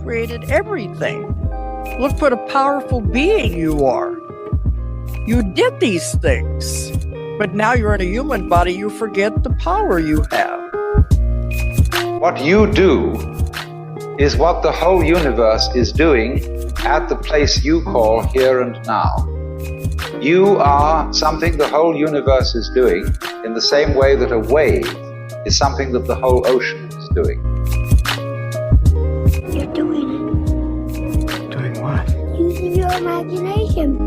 created everything. Look what a powerful being you are. You did these things, but now you're in a human body, you forget the power you have. What you do is what the whole universe is doing at the place you call here and now. You are something the whole universe is doing in the same way that a wave is something that the whole ocean is doing. You're doing it. Doing what? Using your imagination.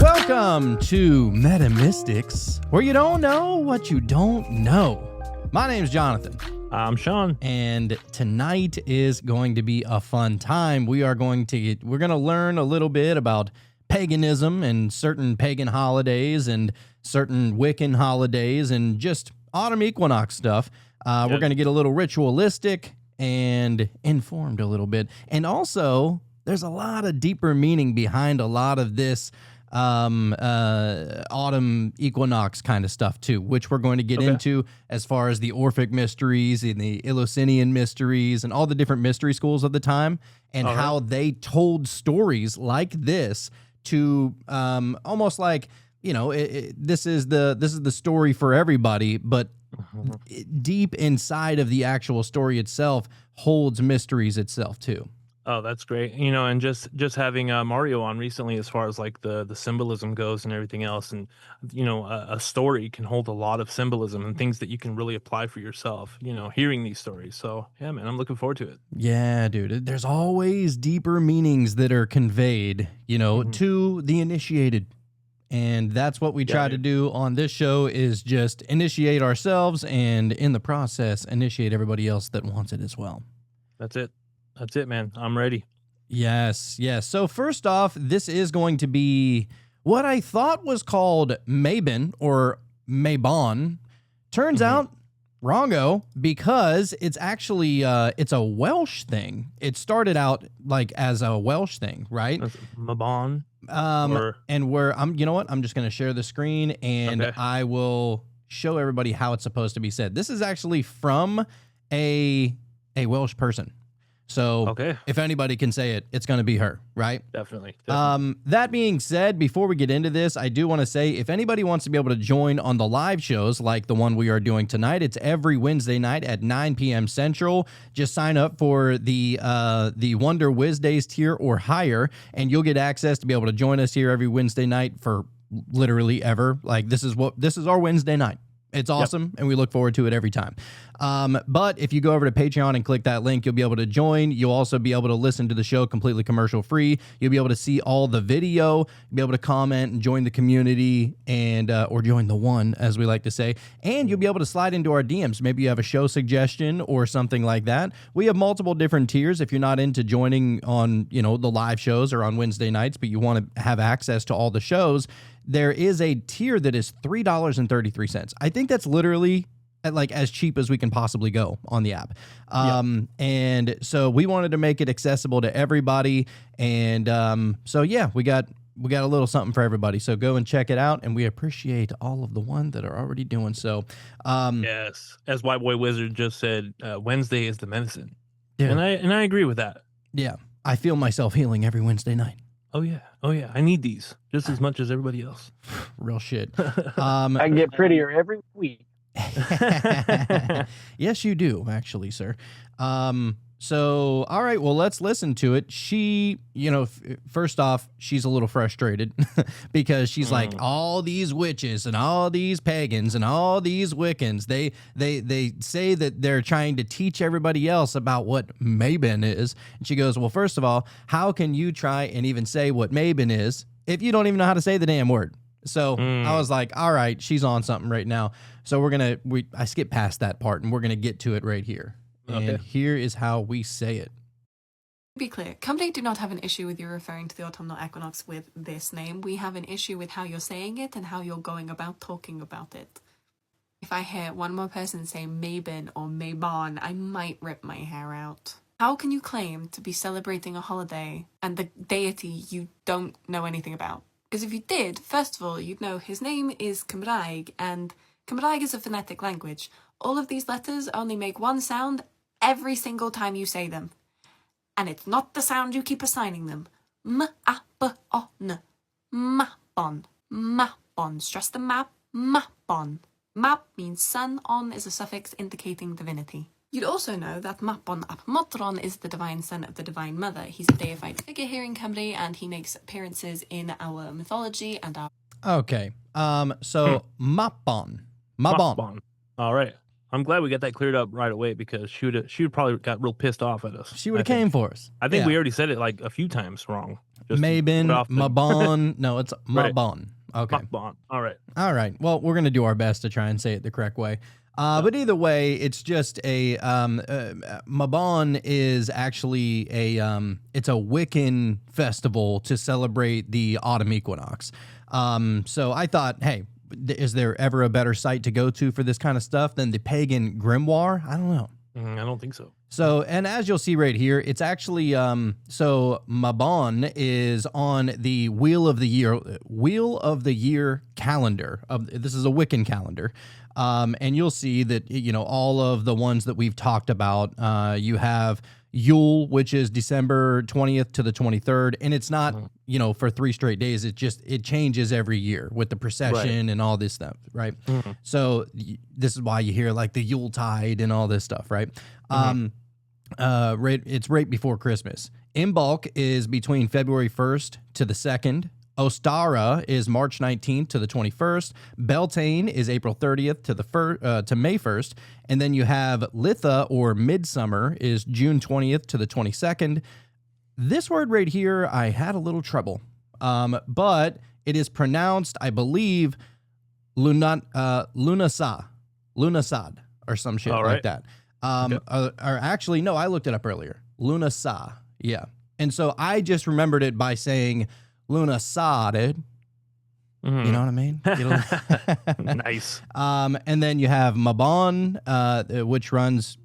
Welcome to Metamystics, where you don't know what you don't know. My name's Jonathan. I'm Sean. And tonight is going to be a fun time. We're going to learn a little bit about paganism and certain pagan holidays and certain Wiccan holidays and just autumn equinox stuff. We're going to get a little ritualistic and informed a little bit. And also, there's a lot of deeper meaning behind a lot of this autumn equinox kind of stuff too, which we're going to get into as far as the Orphic mysteries and the Eleusinian mysteries and all the different mystery schools of the time and how they told stories like this to almost like, you know, this is the story for everybody, but deep inside of the actual story itself holds mysteries itself too. Oh, that's great. You know, and just having Mario on recently as far as like the symbolism goes and everything else. And, you know, a story can hold a lot of symbolism and things that you can really apply for yourself, you know, hearing these stories. So, yeah, man, I'm looking forward to it. Yeah, dude. There's always deeper meanings that are conveyed, you know, to the initiated. And that's what we try to do on this show is just initiate ourselves and in the process, initiate everybody else that wants it as well. That's it. That's it, man. I'm ready. Yes. So first off, this is going to be what I thought was called Mabon or Mabon. Turns out, wrongo, because it's actually it's a Welsh thing. It started out like as a Welsh thing, right? Mabon. And where you know what? I'm just going to share the screen and I will show everybody how it's supposed to be said. This is actually from a Welsh person. So if anybody can say it, it's going to be her, right? Definitely. That being said, before we get into this, I do want to say if anybody wants to be able to join on the live shows like the one we are doing tonight, it's every Wednesday night at 9 p.m. Central. Just sign up for the Wonder Wednesdays tier or higher, and you'll get access to be able to join us here every Wednesday night for literally ever. Like this is our Wednesday night. It's awesome, and we look forward to it every time. But if you go over to Patreon and click that link, you'll be able to join. You'll also be able to listen to the show completely commercial-free. You'll be able to see all the video. You'll be able to comment and join the community and or join the one, as we like to say. And you'll be able to slide into our DMs. Maybe you have a show suggestion or something like that. We have multiple different tiers. If you're not into joining on, you know, the live shows or on Wednesday nights, but you want to have access to all the shows, there is a tier that is $3.33. I think that's literally like as cheap as we can possibly go on the app. And so we wanted to make it accessible to everybody. And so, yeah, we got a little something for everybody. So go and check it out. And we appreciate all of the ones that are already doing so. Yes. As White Boy Wizard just said, Wednesday is the medicine. Yeah. And I agree with that. Yeah. I feel myself healing every Wednesday night. Oh, yeah. I need these just as much as everybody else. Real shit. I get prettier every week. Yes, you do, actually, sir. So, all right, well, let's listen to it. She, you know, first off, she's a little frustrated because she's like, all these witches and all these pagans and all these Wiccans, they say that they're trying to teach everybody else about what Mabon is. And she goes, well, first of all, how can you try and even say what Mabon is if you don't even know how to say the damn word? So I was like, all right, she's on something right now. So I skipped past that part and we're going to get to it right here. And here is how we say it. To be clear, company do not have an issue with you referring to the autumnal equinox with this name. We have an issue with how you're saying it and how you're going about talking about it. If I hear one more person say Mabon or Mabon, I might rip my hair out. How can you claim to be celebrating a holiday and the deity you don't know anything about? Because if you did, first of all, you'd know his name is Cymraeg, and Cymraeg is a phonetic language. All of these letters only make one sound every single time you say them. And it's not the sound you keep assigning them. M-A-B-O-N. Mabon. Mabon. Stress the map. Mabon. Mab means sun, on is a suffix indicating divinity. You'd also know that Mabon ap Modron is the divine son of the divine mother. He's a deified figure here in Cymru, and he makes appearances in our mythology and our... Okay. So Mabon. Mabon. All right. I'm glad we got that cleared up right away because she would probably got real pissed off at us. She would have came for us. I think we already said it like a few times wrong. Mabon, Mabon. No, it's Mabon. Okay. Mabon. All right. All right. Well, we're going to do our best to try and say it the correct way. But either way, it's just a Mabon is actually it's a Wiccan festival to celebrate the autumn equinox. So I thought, hey, is there ever a better site to go to for this kind of stuff than the pagan grimoire? I don't know. I don't think so. So, and as you'll see right here, it's actually, so Mabon is on the Wheel of the Year calendar. This is a Wiccan calendar. And you'll see that, all of the ones that we've talked about, you have Yule, which is December 20th to the 23rd. And it's not, for 3 straight days. It changes every year with the procession and all this stuff. Right. Mm-hmm. So this is why you hear like the Yule tide and all this stuff. Right. It's right before Christmas. Imbolc is between February 1st to the 2nd. Ostara is March 19th to the 21st. Beltane is April 30th to May 1st. And then you have Litha or Midsummer is June 20th to the 22nd. This word right here, I had a little trouble. But it is pronounced, I believe, Lunasad or some shit like that. Or actually, no, I looked it up earlier. Lunasad. Yeah. And so I just remembered it by saying Lunasad. You know what I mean? Nice. And then you have Mabon, which runs,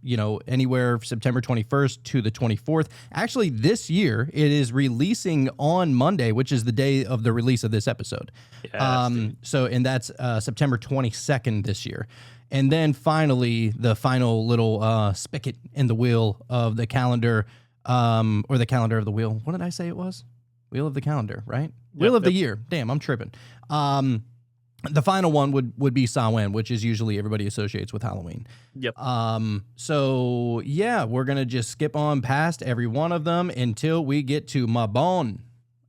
anywhere September 21st to the 24th. Actually, this year, it is releasing on Monday, which is the day of the release of this episode. And that's September 22nd this year. And then finally, the final little spigot in the wheel of the calendar, or the calendar of the wheel. What did I say it was? Wheel of the calendar, right? Wheel of the year. Damn, I'm tripping. The final one would be Samhain, which is usually everybody associates with Halloween. Yep. So yeah, we're gonna just skip on past every one of them until we get to Mabon.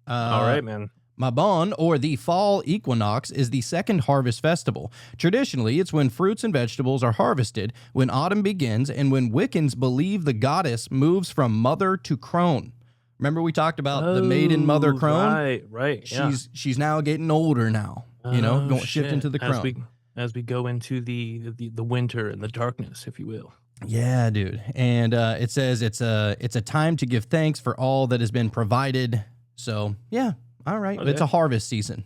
All right, man. Mabon, or the fall equinox, is the second harvest festival. Traditionally, it's when fruits and vegetables are harvested, when autumn begins, and when Wiccans believe the goddess moves from mother to crone. Remember we talked about the maiden mother crone? Right. She's now getting older now, going shift into the crone. As we go into the winter and the darkness, if you will. Yeah, dude. And it says it's a time to give thanks for all that has been provided. So, yeah. All right. Okay. It's a harvest season,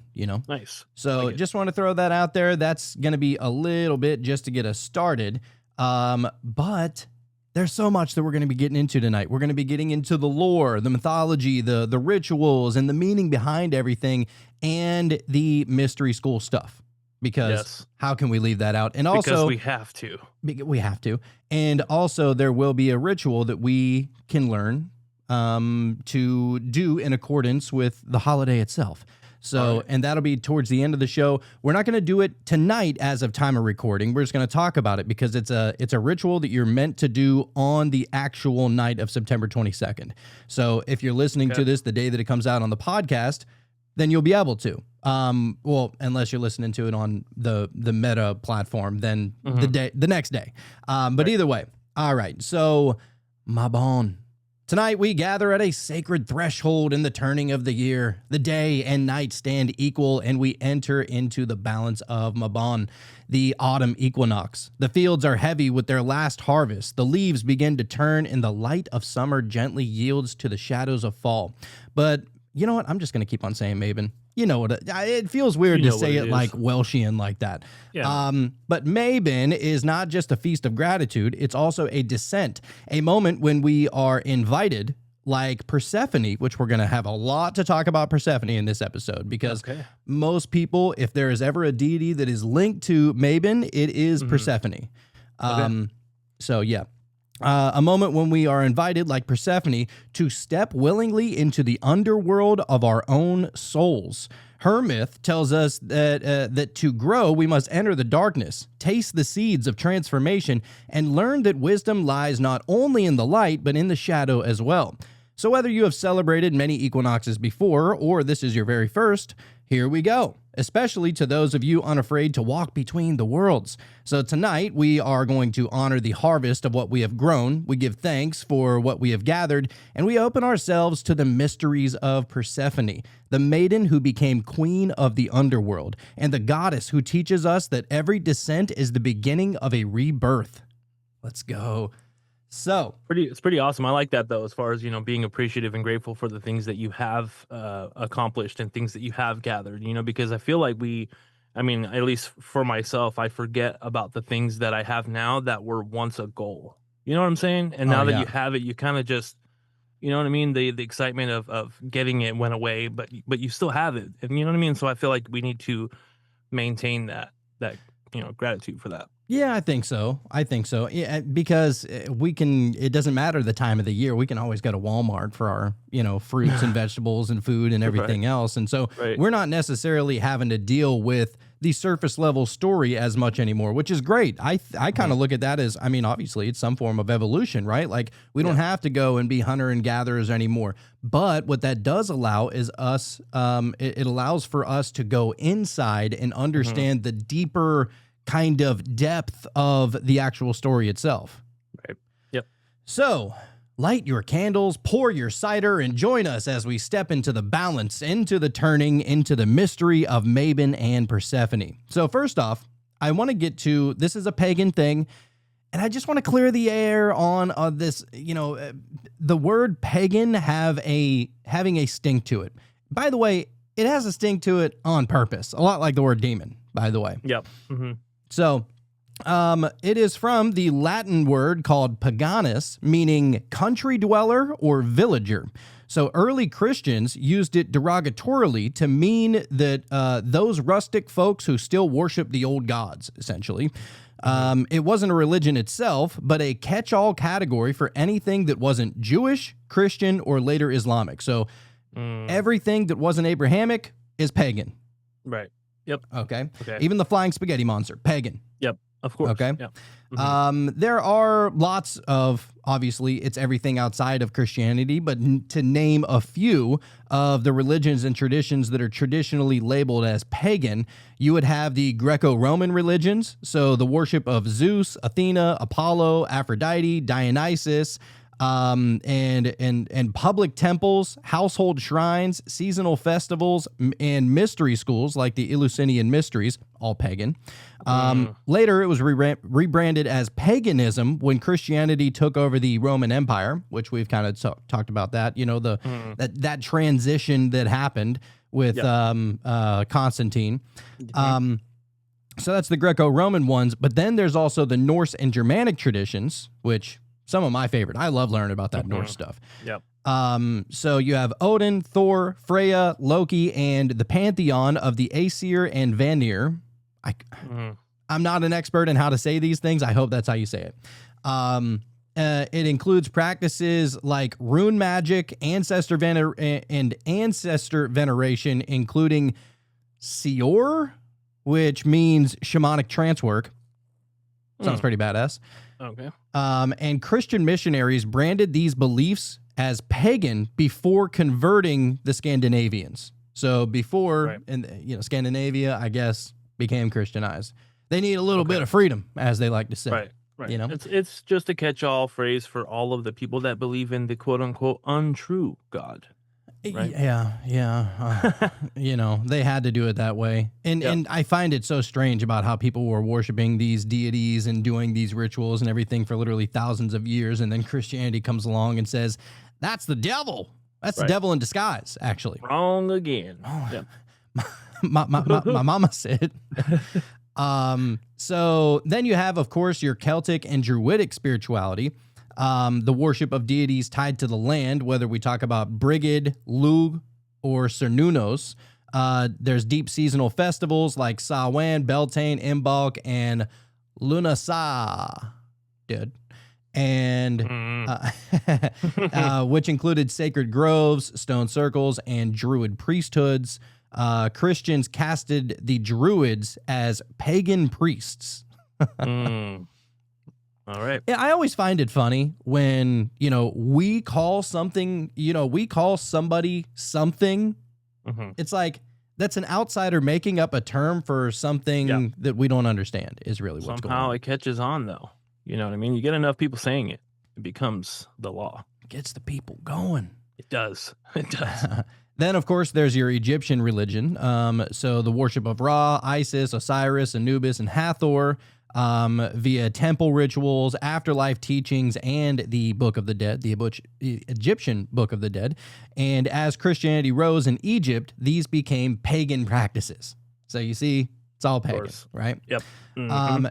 Nice. So just want to throw that out there. That's going to be a little bit just to get us started. But there's so much that we're going to be getting into tonight. We're going to be getting into the lore, the mythology, the rituals, and the meaning behind everything, and the mystery school stuff. Because how can we leave that out? And also, because we have to. We have to. And also, there will be a ritual that we can learn to do in accordance with the holiday itself. So, and that'll be towards the end of the show. We're not going to do it tonight as of time of recording. We're just going to talk about it because it's a ritual that you're meant to do on the actual night of September 22nd. So if you're listening to this the day that it comes out on the podcast, then you'll be able to. Well, unless you're listening to it on the Meta platform, then the next day. But either way. All right. So, Mabon. Tonight we gather at a sacred threshold in the turning of the year. The day and night stand equal, and we enter into the balance of Mabon, the autumn equinox. The fields are heavy with their last harvest. The leaves begin to turn, and the light of summer gently yields to the shadows of fall. But you know what? I'm just going to keep on saying Mabon. You know what? It feels weird to say it like Welshian like that. Yeah. But Mabon is not just a feast of gratitude. It's also a descent, a moment when we are invited, like Persephone, which we're going to have a lot to talk about Persephone in this episode, because most people, if there is ever a deity that is linked to Mabon, it is Persephone. So, yeah. A moment when we are invited, like Persephone, to step willingly into the underworld of our own souls. Her myth tells us that to grow, we must enter the darkness, taste the seeds of transformation, and learn that wisdom lies not only in the light, but in the shadow as well. So whether you have celebrated many equinoxes before, or this is your very first, here we go, especially to those of you unafraid to walk between the worlds. So tonight, we are going to honor the harvest of what we have grown. We give thanks for what we have gathered, and we open ourselves to the mysteries of Persephone, the maiden who became queen of the underworld, and the goddess who teaches us that every descent is the beginning of a rebirth. Let's go. So it's pretty awesome. I like that, though, as far as, being appreciative and grateful for the things that you have accomplished and things that you have gathered, because I feel like at least for myself, I forget about the things that I have now that were once a goal. You know what I'm saying? And now that you have it, you kind of just, you know what I mean? The excitement of getting it went away, but you still have it. And you know what I mean? So I feel like we need to maintain that gratitude for that. yeah, I think so. Yeah, because it doesn't matter the time of the year. We can always go to Walmart for our, fruits and vegetables and food and everything else. And so we're not necessarily having to deal with the surface level story as much anymore, which is great. I kind of look at that as, obviously it's some form of evolution, right? Like we don't have to go and be hunter and gatherers anymore. But what that does allow is us, it allows for us to go inside and understand the deeper kind of depth of the actual story itself. Right. Yep. So light your candles, pour your cider, and join us as we step into the balance, into the turning, into the mystery of Mabon and Persephone. So first off, I want to get to, this is a pagan thing, and I just want to clear the air on this, the word pagan having a sting to it. By the way, it has a sting to it on purpose, a lot like the word demon, by the way. Yep. Mm-hmm. So it is from the Latin word called paganus, meaning country dweller or villager. So early Christians used it derogatorily to mean that those rustic folks who still worship the old gods, essentially. It wasn't a religion itself, but a catch-all category for anything that wasn't Jewish, Christian, or later Islamic. So everything that wasn't Abrahamic is pagan. Right. Yep. Okay. Even the flying spaghetti monster, pagan. Yep. Of course. Okay. Yep. Mm-hmm. There are lots of, obviously, it's everything outside of Christianity, but to name a few of the religions and traditions that are traditionally labeled as pagan, you would have the Greco-Roman religions, so the worship of Zeus, Athena, Apollo, Aphrodite, Dionysus, and public temples, household shrines, seasonal festivals, and mystery schools like the Eleusinian Mysteries, all pagan. Later, it was rebranded as paganism when Christianity took over the Roman Empire, which we've kind of talked about that, that transition that happened with Constantine. So that's the Greco-Roman ones, but then there's also the Norse and Germanic traditions, which some of my favorite. I love learning about that Norse stuff. Yep. So you have Odin, Thor, Freya, Loki, and the pantheon of the Aesir and Vanir. I'm not an expert in how to say these things. I hope that's how you say it. It includes practices like rune magic, ancestor veneration, including Sior, which means shamanic trance work. Sounds pretty badass. Okay. And Christian missionaries branded these beliefs as pagan before converting the Scandinavians. So before, Scandinavia, I guess, became Christianized. They need a little bit of freedom, as they like to say. Right. It's just a catch-all phrase for all of the people that believe in the quote-unquote untrue God. Right? Yeah. They had to do it that way. And I find it so strange about how people were worshiping these deities and doing these rituals and everything for literally thousands of years. And then Christianity comes along and says, that's the devil. That's the devil in disguise, actually. Wrong again. Oh, yep. my mama said. So then you have, of course, your Celtic and Druidic spirituality. The worship of deities tied to the land, whether we talk about Brigid, Lugh, or Cernunnos. There's deep seasonal festivals like Samhain, Beltane, Imbolc, and Lunasa. and which included sacred groves, stone circles, and druid priesthoods. Christians casted the druids as pagan priests. All right. Yeah, I always find it funny when, we call something, we call somebody something. It's like, that's an outsider making up a term for something that we don't understand is really what's going on. Somehow it catches on, though. You know what I mean? You get enough people saying it, it becomes the law. It gets the people going. It does. It does. Then, of course, there's your Egyptian religion. So the worship of Ra, Isis, Osiris, Anubis, and Hathor via temple rituals, afterlife teachings, and the Book of the Dead, the Egyptian Book of the Dead. And as Christianity rose in Egypt, these became pagan practices. So you see, it's all pagan, right? Yep.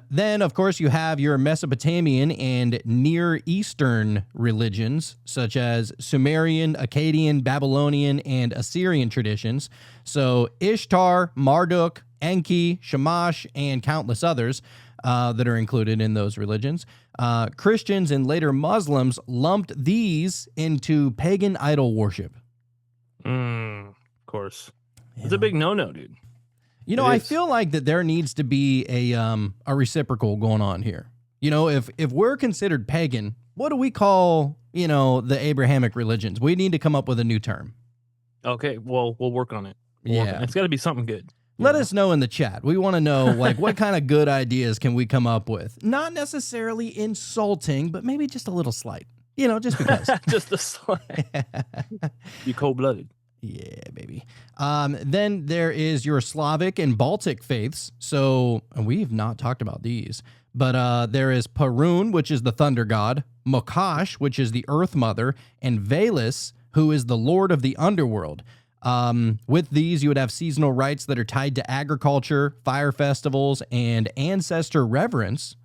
Then, of course, you have your Mesopotamian and Near Eastern religions, such as Sumerian, Akkadian, Babylonian, and Assyrian traditions. So Ishtar, Marduk, Enki, Shamash, and countless others that are included in those religions. Christians and later Muslims lumped these into pagan idol worship. Of course. It's a big no-no, dude. I feel like that there needs to be a reciprocal going on here. If we're considered pagan, what do we call, the Abrahamic religions? We need to come up with a new term. Okay, well, we'll work on it. It's got to be something good. Let us know in the chat. We want to know, what kind of good ideas can we come up with? Not necessarily insulting, but maybe just a little slight. Just because. Just a slight. You cold-blooded. Yeah, baby. Then there is your Slavic and Baltic faiths. So we've not talked about these, but there is Perun, which is the thunder god, Mokash, which is the earth mother, and Velis, who is the lord of the underworld. With these, you would have seasonal rites that are tied to agriculture, fire festivals, and ancestor reverence.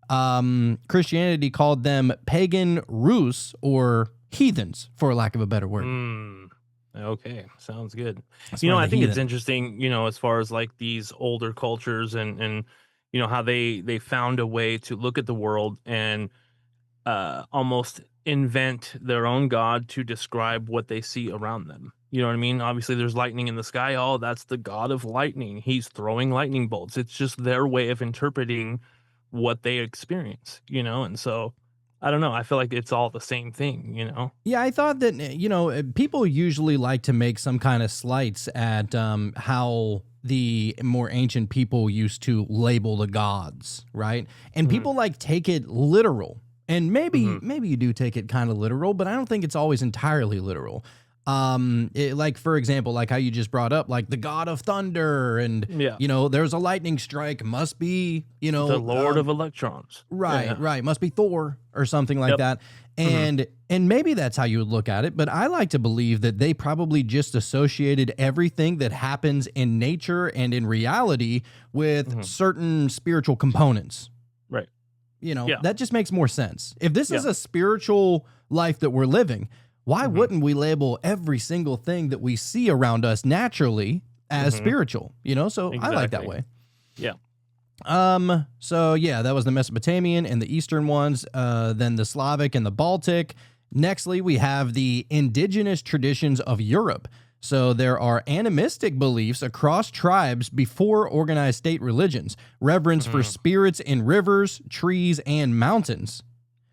Christianity called them pagan Rus, or heathens, for lack of a better word. Okay, sounds good. I think it's interesting, as far as like these older cultures and how they found a way to look at the world and almost invent their own god to describe what they see around them. You know what I mean? Obviously, there's lightning in the sky. Oh, that's the god of lightning. He's throwing lightning bolts. It's just their way of interpreting what they experience, and so I don't know. I feel like it's all the same thing, Yeah, I thought that, people usually like to make some kind of slights at how the more ancient people used to label the gods, right? And people take it literal. And maybe you do take it kind of literal, but I don't think it's always entirely literal. For example, like how you just brought up, like the god of thunder, and there's a lightning strike, must be the lord of electrons, right, must be Thor or something like that, and maybe that's how you would look at it, but I like to believe that they probably just associated everything that happens in nature and in reality with certain spiritual components, right? That just makes more sense. If this is a spiritual life that we're living, why wouldn't we label every single thing that we see around us naturally as spiritual? So I like that way. Yeah. So that was the Mesopotamian and the Eastern ones. Then the Slavic and the Baltic. Nextly, we have the indigenous traditions of Europe. So there are animistic beliefs across tribes before organized state religions, reverence for spirits in rivers, trees, and mountains.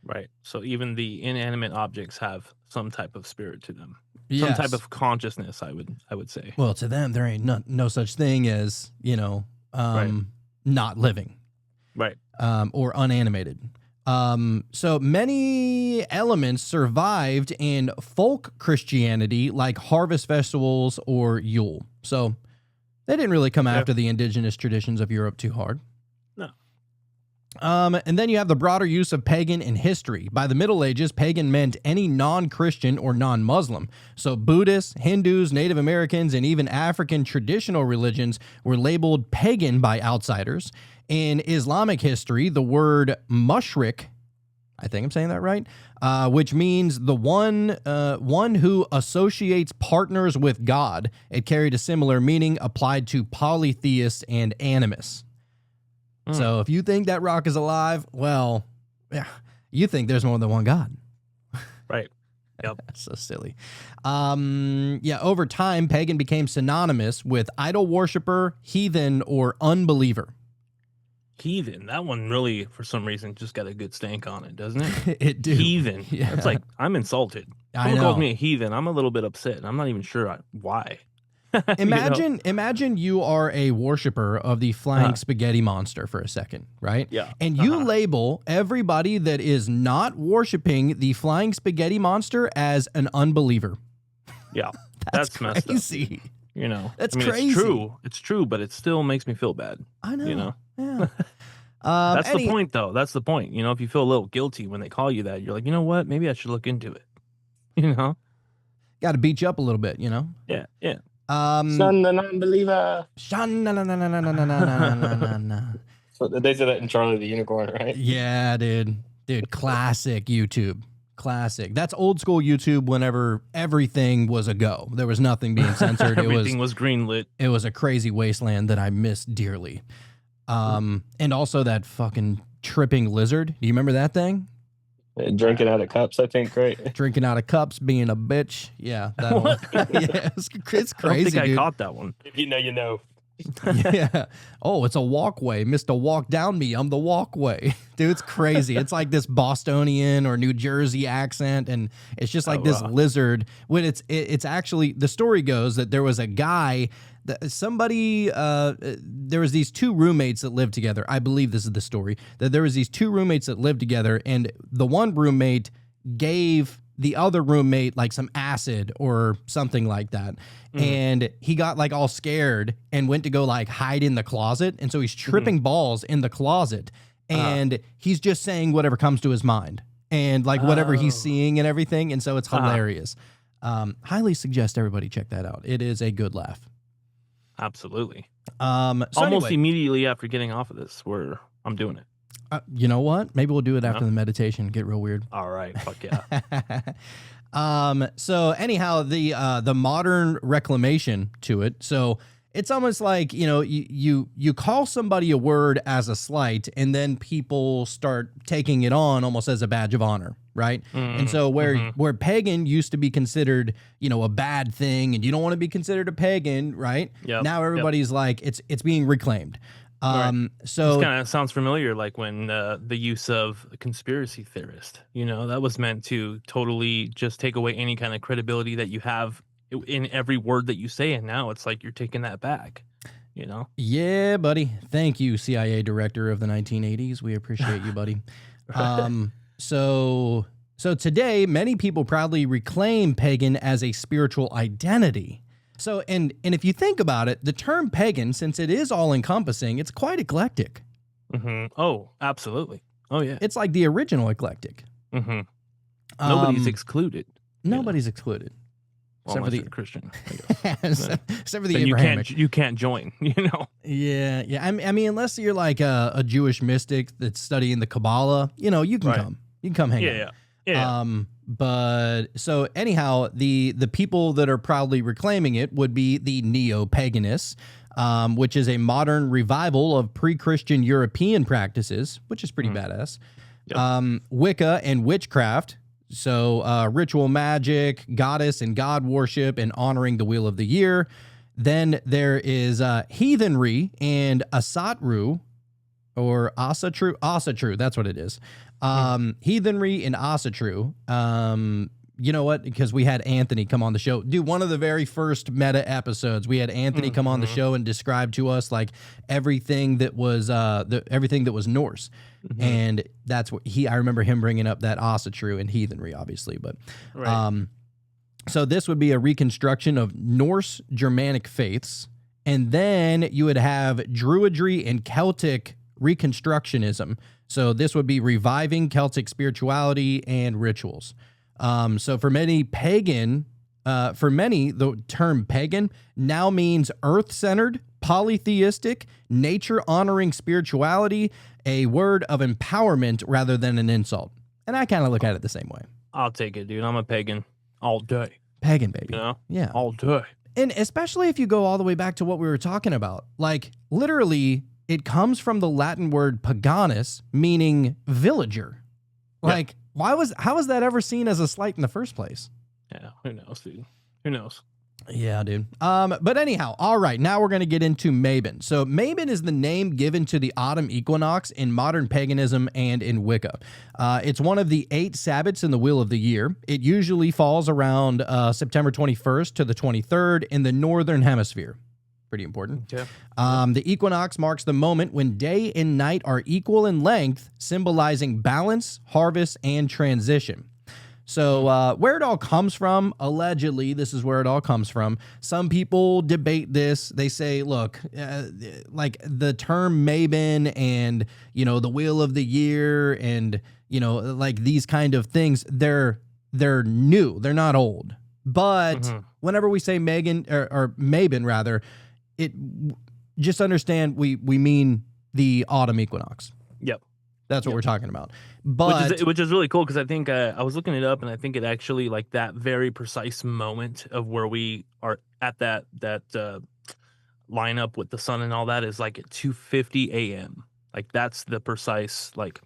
Right. So even the inanimate objects have some type of spirit to them. Some type of consciousness, I would say. Well, to them, there ain't no such thing as, not living. Right. Or unanimated. So many elements survived in folk Christianity, like harvest festivals or Yule. So they didn't really come after the indigenous traditions of Europe too hard. No. And then you have the broader use of pagan in history. By the Middle Ages, pagan meant any non-Christian or non-Muslim. So Buddhists, Hindus, Native Americans, and even African traditional religions were labeled pagan by outsiders. In Islamic history, the word mushrik, I think I'm saying that right, which means the one who associates partners with God. It carried a similar meaning applied to polytheists and animists. So if you think that rock is alive, well, You think there's more than one God. Right. Yep. That's so silly. Over time, pagan became synonymous with idol worshiper, heathen, or unbeliever. Heathen. That one really, for some reason, just got a good stank on it, doesn't it? It do. Heathen. Yeah. That's like, I'm insulted. I Someone know. calls me a heathen. I'm a little bit upset. And I'm not even sure why. Imagine you are a worshiper of the flying spaghetti monster for a second, right? Yeah. And you label everybody that is not worshiping the flying spaghetti monster as an unbeliever. Yeah. That's crazy. Messed up. That's I mean, crazy. It's true, but it still makes me feel bad. I know. Yeah. That's the point, though. That's the point. If you feel a little guilty when they call you that, you're like, you know what? Maybe I should look into it. Got to beat you up a little bit, Yeah. Yeah. Son, the non-believer. So So they said that in Charlie the Unicorn, right? yeah, dude, classic YouTube. Classic. That's old school YouTube whenever everything was a go. There was nothing being censored. Everything was greenlit. It was a crazy wasteland that I miss dearly. And also that fucking tripping lizard. Do you remember that thing? Drinking out of cups, I think, right? Drinking out of cups, being a bitch. Yeah. That one. Yeah, it's crazy, I don't think I dude. caught that one. If you know, you know. Yeah. Oh, it's a walkway. Mr. Walk Down Me. I'm the walkway. Dude, it's crazy. It's like this Bostonian or New Jersey accent, and it's just like this lizard. When it's actually, the story goes that there was a guy that there was these two roommates that lived together. I believe this is the story, that there was these two roommates that lived together, and the one roommate gave the other roommate like some acid or something like that. And he got like all scared and went to go like hide in the closet. And so he's tripping balls in the closet, and he's just saying whatever comes to his mind and like whatever he's seeing and everything. And so it's hilarious. Highly suggest everybody check that out. It is a good laugh. Absolutely. So Almost anyway, immediately after getting off of this, I'm doing it. you know what? Maybe we'll do it after the meditation. Get real weird. All right. Fuck yeah. So anyhow, the modern reclamation to it. So it's almost like, you call somebody a word as a slight, and then people start taking it on almost as a badge of honor, right? And so where pagan used to be considered, a bad thing, and you don't want to be considered a pagan, right? Yep. Now everybody's like, it's being reclaimed. So this kind of sounds familiar, like when the use of a conspiracy theorist, that was meant to totally just take away any kind of credibility that you have in every word that you say. And now it's like you're taking that back, Yeah, buddy. Thank you, CIA director of the 1980s. We appreciate you, buddy. So today, many people proudly reclaim pagan as a spiritual identity. So, and if you think about it, the term pagan, since it is all-encompassing, it's quite eclectic. Oh, absolutely. Oh, yeah. It's like the original eclectic. Nobody's excluded. Nobody's excluded. Well, except for the Christian. except for the Then Abrahamic. you can't join, Yeah. I mean, unless you're like a Jewish mystic that's studying the Kabbalah, you can come. You can come hang out. Yeah. But so anyhow, the people that are proudly reclaiming it would be the neo-paganists, which is a modern revival of pre-Christian European practices, which is pretty badass. Yep. Wicca and witchcraft. So ritual magic, goddess and god worship, and honoring the wheel of the year. Then there is heathenry and asatru, or asatru. That's what it is. Heathenry and asatru. You know what? Because we had Anthony come on the show. Dude, one of the very first meta episodes, we had Anthony come on the show and describe to us like everything that was everything that was Norse. And that's what I remember him bringing up that asatru and heathenry, obviously. But so this would be a reconstruction of Norse Germanic faiths. And then you would have Druidry and Celtic Reconstructionism. So this would be reviving Celtic spirituality and rituals. So for many, the term pagan now means earth-centered, polytheistic, nature-honoring spirituality, a word of empowerment rather than an insult. And I kind of look at it the same way. I'll take it, dude. I'm a pagan all day. Pagan, baby. Yeah. All day. And especially if you go all the way back to what we were talking about, like literally it comes from the Latin word paganus, meaning villager. Like, how was that ever seen as a slight in the first place? Yeah, who knows, dude? Who knows? Yeah, dude. But anyhow, all right, now we're going to get into Mabon. So Mabon is the name given to the autumn equinox in modern paganism and in Wicca. It's one of the 8 Sabbats in the wheel of the year. It usually falls around September 21st to the 23rd in the northern hemisphere. Pretty important. Yeah. The equinox marks the moment when day and night are equal in length, symbolizing balance, harvest, and transition. So where it all comes from, allegedly, this is where it all comes from. Some people debate this. They say, look, like the term Mabon and, the wheel of the year and, like these kind of things, they're new. They're not old. But whenever we say Megan or Mabon, rather, it just understand we mean the autumn equinox. Yep. That's what we're talking about. But which is really cool because I think I was looking it up and I think it actually like that very precise moment of where we are at that lineup with the sun and all that is like at 2:50 a.m. Like that's the precise like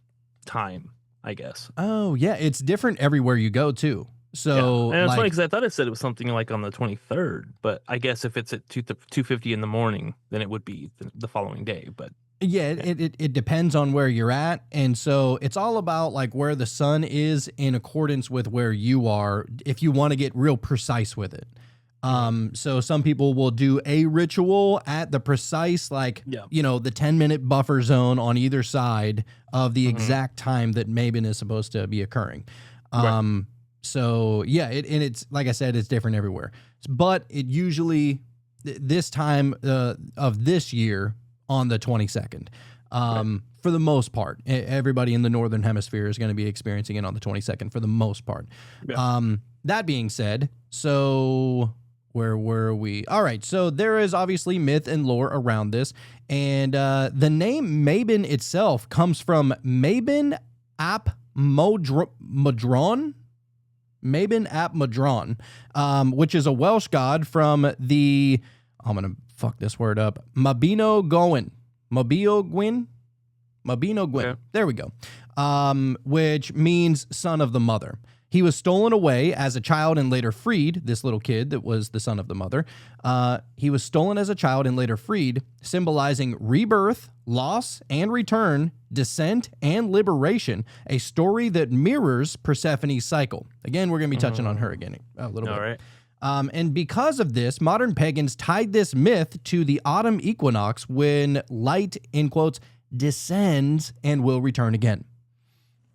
time, I guess. Oh yeah, it's different everywhere you go too. So and it's funny because I thought it said it was something like on the 23rd, but I guess if it's at 2:50 in the morning, then it would be the following day. But yeah, it depends on where you're at. And so it's all about like where the sun is in accordance with where you are, if you want to get real precise with it. So some people will do a ritual at the precise, like, the 10-minute buffer zone on either side of the exact time that Mabon is supposed to be occurring. So yeah, it's like I said, it's different everywhere, but it usually this time of this year on the 22nd, for the most part. Everybody in the northern hemisphere is going to be experiencing it on the 22nd for the most part. That being said, so where were we? All right, so there is obviously myth and lore around this, and the name Mabon itself comes from Mabon ap Modron. Mabon ap Modron, which is a Welsh god from the, I'm going to fuck this word up, Mabino Gwyn. Okay. There we go. Which means son of the mother. He was stolen away as a child and later freed, this little kid that was the son of the mother. He was stolen as a child and later freed, symbolizing rebirth, loss, and return, descent, and liberation, a story that mirrors Persephone's cycle. Again, we're going to be touching on her again a little bit. All right. And because of this, modern pagans tied this myth to the autumn equinox when light, in quotes, descends and will return again.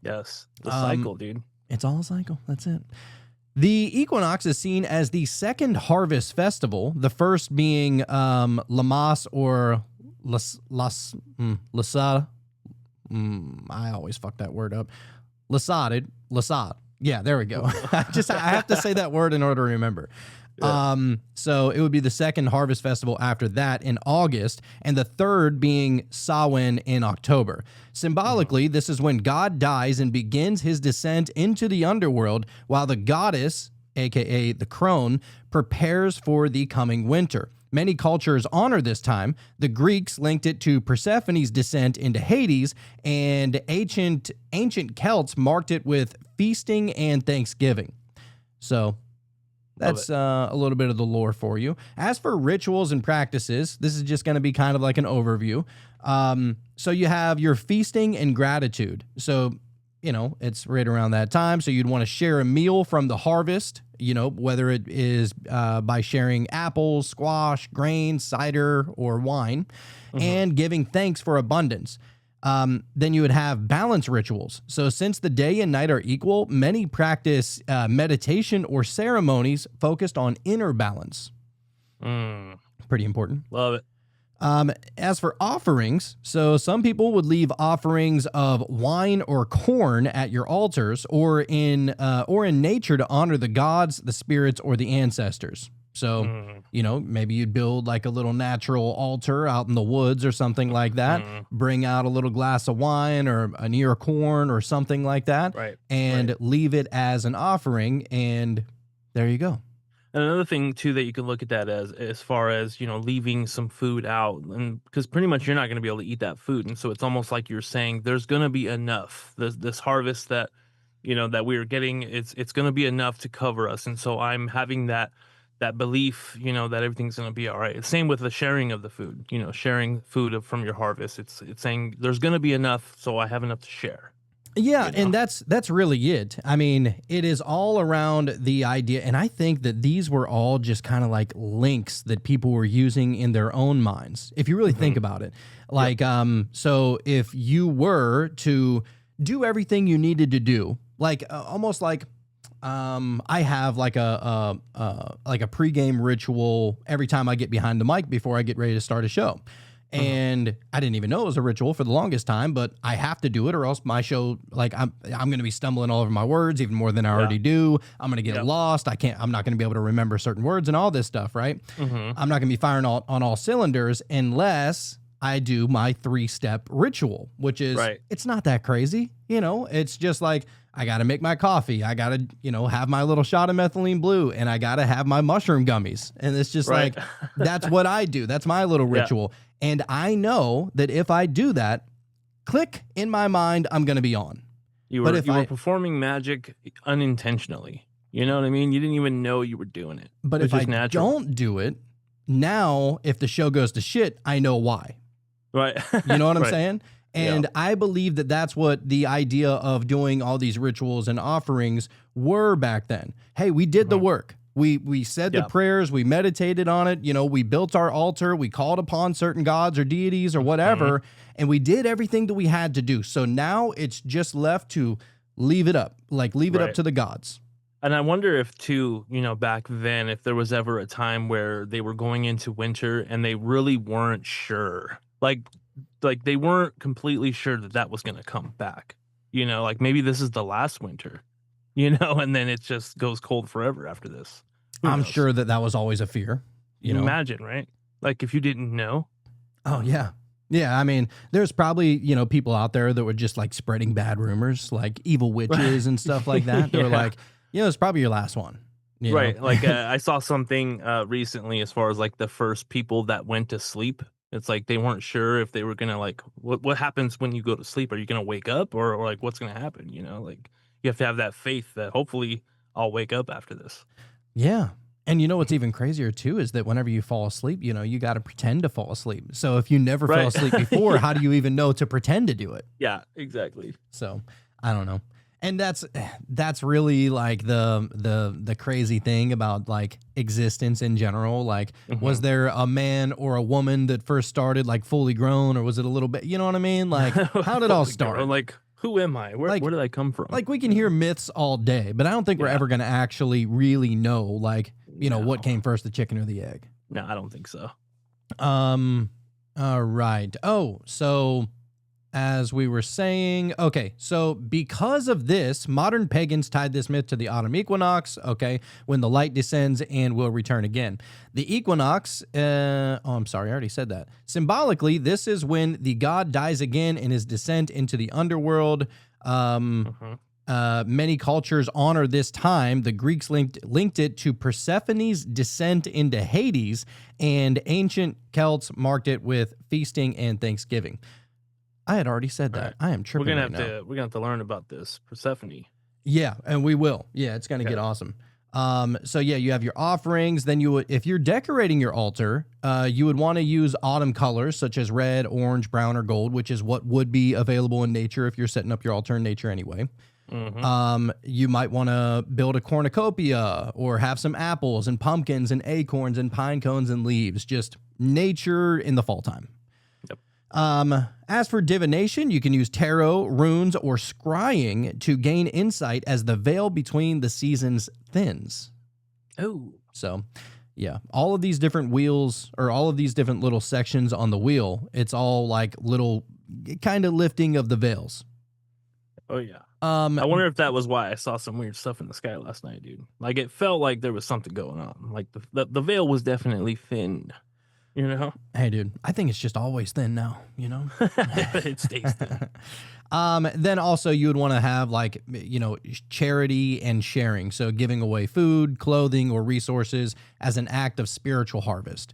Yes. The cycle, dude. It's all a cycle. That's it. The equinox is seen as the second harvest festival, the first being Lamas or Lasada. I always fuck that word up. Lasad. Yeah, there we go. I have to say that word in order to remember. Yeah. So it would be the second harvest festival after that in August, and the third being Samhain in October. Symbolically, this is when God dies and begins his descent into the underworld, while the goddess, aka the crone, prepares for the coming winter. Many cultures honor this time. The Greeks linked it to Persephone's descent into Hades, and ancient Celts marked it with feasting and Thanksgiving. So that's a little bit of the lore for you. As for rituals and practices, this is just going to be kind of like an overview. So you have your feasting and gratitude. So, it's right around that time. So you'd want to share a meal from the harvest, whether it is by sharing apples, squash, grains, cider, or wine, and giving thanks for abundance. Then you would have balance rituals. So since the day and night are equal, many practice meditation or ceremonies focused on inner balance. Pretty important. Love it. As for offerings, so some people would leave offerings of wine or corn at your altars or in nature to honor the gods, the spirits, or the ancestors. So, maybe you'd build like a little natural altar out in the woods or something like that. Bring out a little glass of wine or an ear of corn or something like that. Right. And leave it as an offering. And there you go. And another thing too that you can look at that as far as leaving some food out, and because pretty much you're not going to be able to eat that food, and so it's almost like you're saying there's going to be enough this harvest that that we're getting, it's going to be enough to cover us. And so I'm having that belief, that everything's going to be all right. Same with the sharing of the food, sharing food from your harvest. It's saying there's going to be enough, so I have enough to share. Yeah, and that's really it. I mean, it is all around the idea, and I think that these were all just kind of like links that people were using in their own minds. If you really think about it, like, so if you were to do everything you needed to do, like almost like, I have like a pregame ritual every time I get behind the mic before I get ready to start a show. And I didn't even know it was a ritual for the longest time, but I have to do it or else my show, like I'm going to be stumbling all over my words even more than I already do. I'm going to get lost. I'm not going to be able to remember certain words and all this stuff, right? I'm not going to be firing on all cylinders unless I do my 3-step ritual, which is, it's not that crazy. It's just like, I got to make my coffee. I got to, have my little shot of methylene blue, and I got to have my mushroom gummies. And it's just like, that's what I do. That's my little ritual. And I know that if I do that, click in my mind, I'm going to be on. You were performing magic unintentionally. You know what I mean? You didn't even know you were doing it. But if I don't do it, now if the show goes to shit, I know why. Right. You know what I'm saying? And I believe that that's what the idea of doing all these rituals and offerings were back then. Hey, we did the work. We said the prayers, we meditated on it, we built our altar, we called upon certain gods or deities or whatever, and we did everything that we had to do. So now it's just left to leave it up, it up to the gods. And I wonder if too, back then, if there was ever a time where they were going into winter and they really weren't sure, like they weren't completely sure that was going to come back, like maybe this is the last winter, and then it just goes cold forever after this. I'm sure that was always a fear. Imagine, right? Like if you didn't know. Oh, yeah. Yeah, I mean, there's probably, people out there that were just like spreading bad rumors, like evil witches and stuff like that. They were like, it's probably your last one. Right. Like I saw something recently as far as like the first people that went to sleep. It's like they weren't sure if they were going to like, what happens when you go to sleep? Are you going to wake up or like what's going to happen? Like you have to have that faith that hopefully I'll wake up after this. Yeah. And what's even crazier too is that whenever you fall asleep, you got to pretend to fall asleep. So if you never fell asleep before, how do you even know to pretend to do it? Yeah, exactly. So I don't know. And that's really like the crazy thing about like existence in general. Like, was there a man or a woman that first started like fully grown, or was it a little bit, you know what I mean? Like, how did it all start? Like, who am I? Where did I come from? Like, we can hear myths all day, but I don't think we're ever going to actually really know, like, what came first, the chicken or the egg. No, I don't think so. All right. Oh, so as we were saying, okay, so because of this, modern pagans tied this myth to the autumn equinox, okay, when the light descends and will return again. The equinox, I'm sorry, I already said that. Symbolically, this is when the god dies again in his descent into the underworld. Many cultures honor this time. The Greeks linked it to Persephone's descent into Hades, and ancient Celts marked it with feasting and Thanksgiving. I had already said that. I am tripping We're gonna have to learn about this Persephone. Yeah, and we will. Yeah, it's gonna get awesome. So yeah, you have your offerings. Then if you're decorating your altar, you would want to use autumn colors such as red, orange, brown, or gold, which is what would be available in nature if you're setting up your altar in nature anyway. You might want to build a cornucopia or have some apples and pumpkins and acorns and pine cones and leaves. Just nature in the fall time. As for divination, you can use tarot, runes, or scrying to gain insight as the veil between the seasons thins. Oh. So, yeah, all of these different wheels, or all of these different little sections on the wheel, it's all like little kind of lifting of the veils. Oh, yeah. I wonder if that was why I saw some weird stuff in the sky last night, dude. Like, it felt like there was something going on. Like, the veil was definitely thin. Hey, dude, I think it's just always thin now, It stays thin. Then also you would want to have like, charity and sharing. So giving away food, clothing, or resources as an act of spiritual harvest.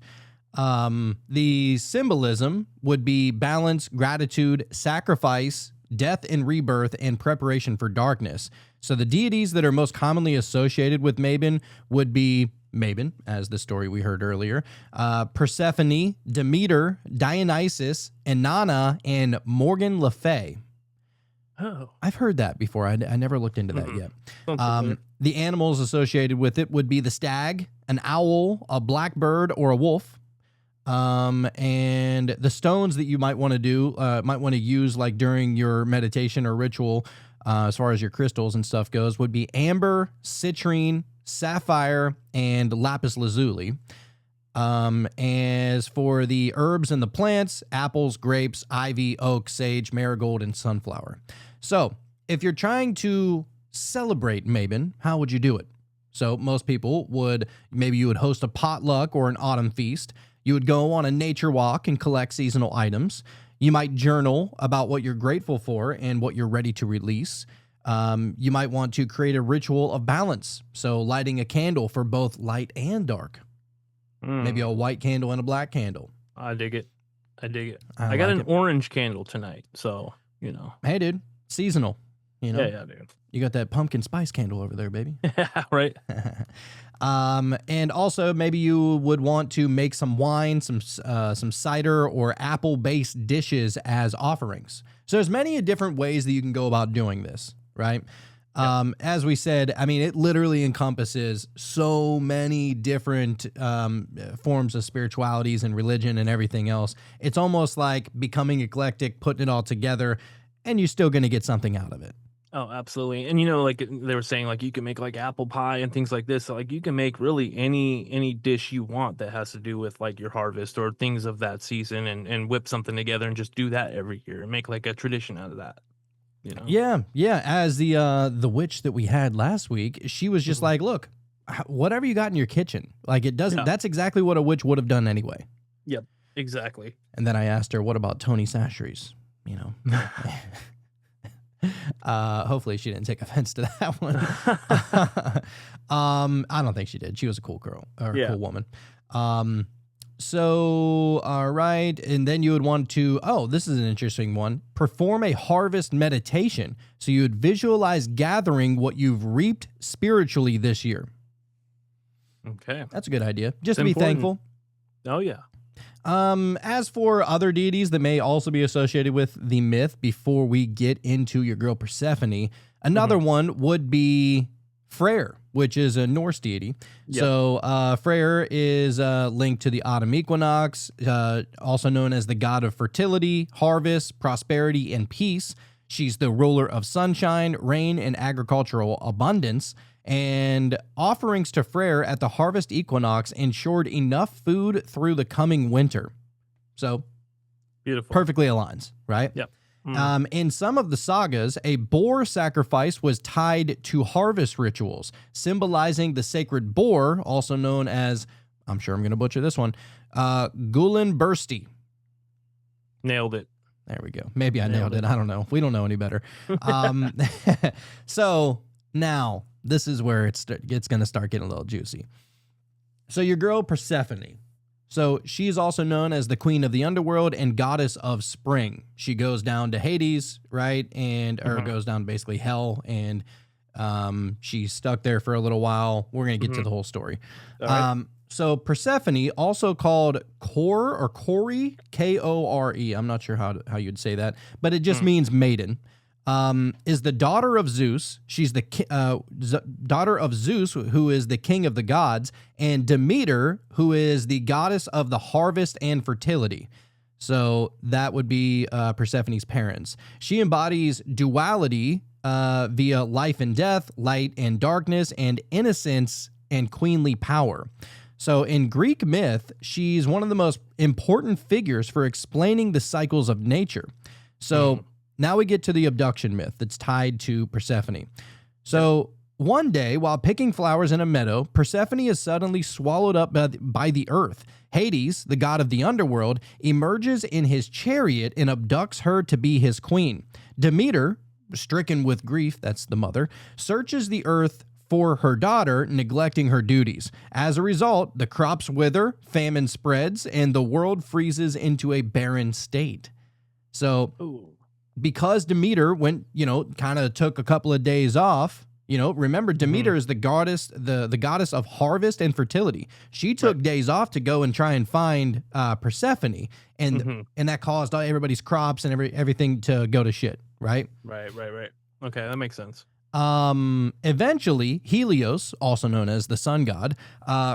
The symbolism would be balance, gratitude, sacrifice, death and rebirth, and preparation for darkness. So the deities that are most commonly associated with Mabon would be Mabon, as the story we heard earlier, Persephone, Demeter, Dionysus, Inanna, and Morgan Le Fay. Oh, I've heard that before. I never looked into that yet. sounds familiar. The animals associated with it would be the stag, an owl, a blackbird, or a wolf. And the stones that you might want to use like during your meditation or ritual, as far as your crystals and stuff goes, would be amber, citrine, sapphire, and lapis lazuli. As for the herbs and the plants, apples, grapes, ivy, oak, sage, marigold, and sunflower. So if you're trying to celebrate Mabon, how would you do it? So most people maybe you would host a potluck or an autumn feast. You would go on a nature walk and collect seasonal items. You might journal about what you're grateful for and what you're ready to release. You might want to create a ritual of balance. So lighting a candle for both light and dark. Maybe a white candle and a black candle. I dig it. I got like an it. orange candle tonight, so Hey, dude, seasonal. Yeah, dude. You got that pumpkin spice candle over there, baby. Right. And also maybe you would want to make some wine, some cider, or apple-based dishes as offerings. So there's many different ways that you can go about doing this, right? As we said, I mean, it literally encompasses so many different forms of spiritualities and religion and everything else. It's almost like becoming eclectic, putting it all together, and you're still going to get something out of it. Oh, absolutely. And like they were saying, like you can make like apple pie and things like this. So, like you can make really any dish you want that has to do with like your harvest or things of that season, and whip something together and just do that every year and make like a tradition out of that. Yeah. As the witch that we had last week, she was just like, look, whatever you got in your kitchen, like it doesn't. That's exactly what a witch would have done anyway. Yep, exactly. And then I asked her, what about Tony Sachery's? Hopefully she didn't take offense to that one. I don't think she did. She was a cool girl or cool woman. So, all right. And then you would want to, this is an interesting one, perform a harvest meditation. So you would visualize gathering what you've reaped spiritually this year. Okay. That's a good idea. Just to be thankful. Oh, yeah. As for other deities that may also be associated with the myth, before we get into your girl Persephone, another one would be Freyr, which is a Norse deity. Yep. So Freyr is linked to the autumn equinox, also known as the god of fertility, harvest, prosperity, and peace. She's the ruler of sunshine, rain, and agricultural abundance. And offerings to Freyr at the harvest equinox ensured enough food through the coming winter. So, beautiful. Perfectly aligns, right? Yep. In some of the sagas, a boar sacrifice was tied to harvest rituals, symbolizing the sacred boar, also known as, I'm sure I'm going to butcher this one, Gulen Bursti. Nailed it. There we go. Maybe I nailed it. I don't know. We don't know any better. So now this is where it's going to start getting a little juicy. So your girl Persephone. So she's also known as the queen of the underworld and goddess of spring. She goes down to Hades, right? Or goes down to basically hell, and she's stuck there for a little while. We're going to get to the whole story. Right. So Persephone, also called Kore or Kore, Kore, I'm not sure how you'd say that, but it just means maiden, is the daughter of Zeus. She's the daughter of Zeus, who is the king of the gods, and Demeter, who is the goddess of the harvest and fertility. So that would be Persephone's parents. She embodies duality via life and death, light and darkness, and innocence and queenly power. So in Greek myth, she's one of the most important figures for explaining the cycles of nature. So now we get to the abduction myth that's tied to Persephone. So one day, while picking flowers in a meadow, Persephone is suddenly swallowed up by the earth. Hades, the god of the underworld, emerges in his chariot and abducts her to be his queen. Demeter, stricken with grief, that's the mother, searches the earth for her daughter, neglecting her duties. As a result, the crops wither, famine spreads, and the world freezes into a barren state. So because Demeter went, kind of took a couple of days off. Remember, Demeter is the goddess, the goddess of harvest and fertility. She took days off to go and try and find Persephone, and that caused everybody's crops and everything to go to shit. Right. Okay, that makes sense. Eventually, Helios, also known as the sun god,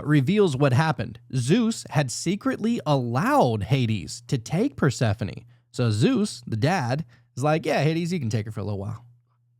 reveals what happened. Zeus had secretly allowed Hades to take Persephone. So Zeus, the dad, is like, yeah, Hades, you can take her for a little while.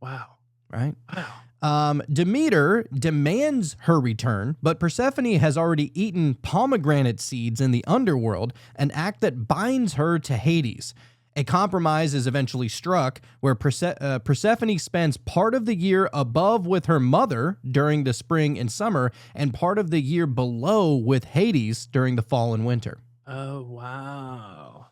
Wow. Right? Wow. Demeter demands her return, but Persephone has already eaten pomegranate seeds in the underworld, an act that binds her to Hades. A compromise is eventually struck where Persephone spends part of the year above with her mother during the spring and summer, and part of the year below with Hades during the fall and winter. Oh, wow.